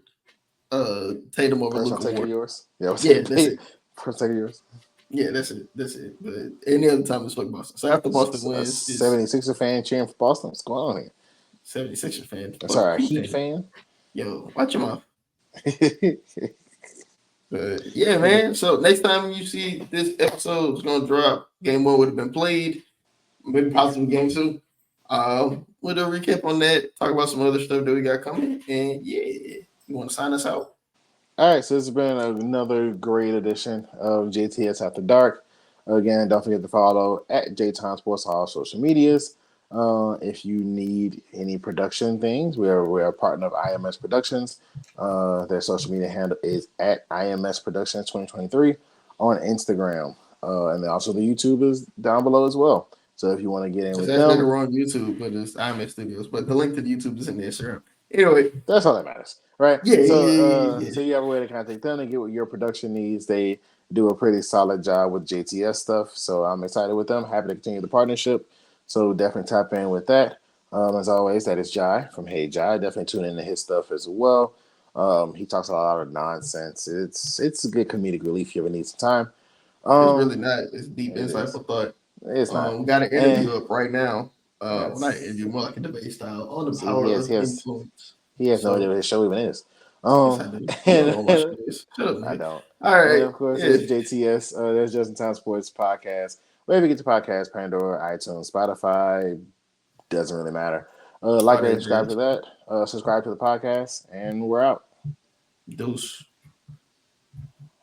Tatum over Luka. First take yours. Yeah, that's it. First take yours. Yeah, that's it. But any other time it's for Boston. So after Boston wins, 76er fan cheering for Boston. What's going on here? 76er fan. Sorry, Heat fan. Yo, watch your mouth. But yeah, man. So next time you see this episode is gonna drop, game one would have been played, maybe possibly game two. We'll do a recap on that, talk about some other stuff that we got coming, and yeah, you want to sign us out? All right, so this has been another great edition of JTS After Dark. Again, don't forget to follow at JTime Sports on all social medias. If you need any production things, we're a partner of IMS Productions. Their social media handle is at IMS Productions 2023 on Instagram. And then also the YouTube is down below as well. So if you want to get in It's with actually the them, wrong YouTube, but it's IMS Studios. But the link to the YouTube is in the Instagram. Anyway, that's all that matters, right? yeah, yeah, So, yeah, yeah, yeah. so you have a way to contact them and get what your production needs. They do a pretty solid job with JTS stuff, so I'm excited with them. Happy to continue the partnership. So definitely tap in with that. As always, that is Jai from Hey Jai. Definitely tune into his stuff as well. He talks a lot of nonsense. It's a good comedic relief if you ever need some time. It's really Um, not. It's deep, it is. insightful thought. It's not. Got an And interview up right now. Well, not an yes, interview, more like a debate style on the see, power of influence. he has no idea So, what his show even is. yes, I do. You don't And, know what shit is. Shut up, I nigga. don't. All And right. of course, Yeah. there's JTS. There's Just in Time Sports Podcast. Wherever you get your podcast, Pandora, iTunes, Spotify, doesn't really matter. Like, All rate, that subscribe to jazz. that. Subscribe to the podcast, and we're out. Deuce.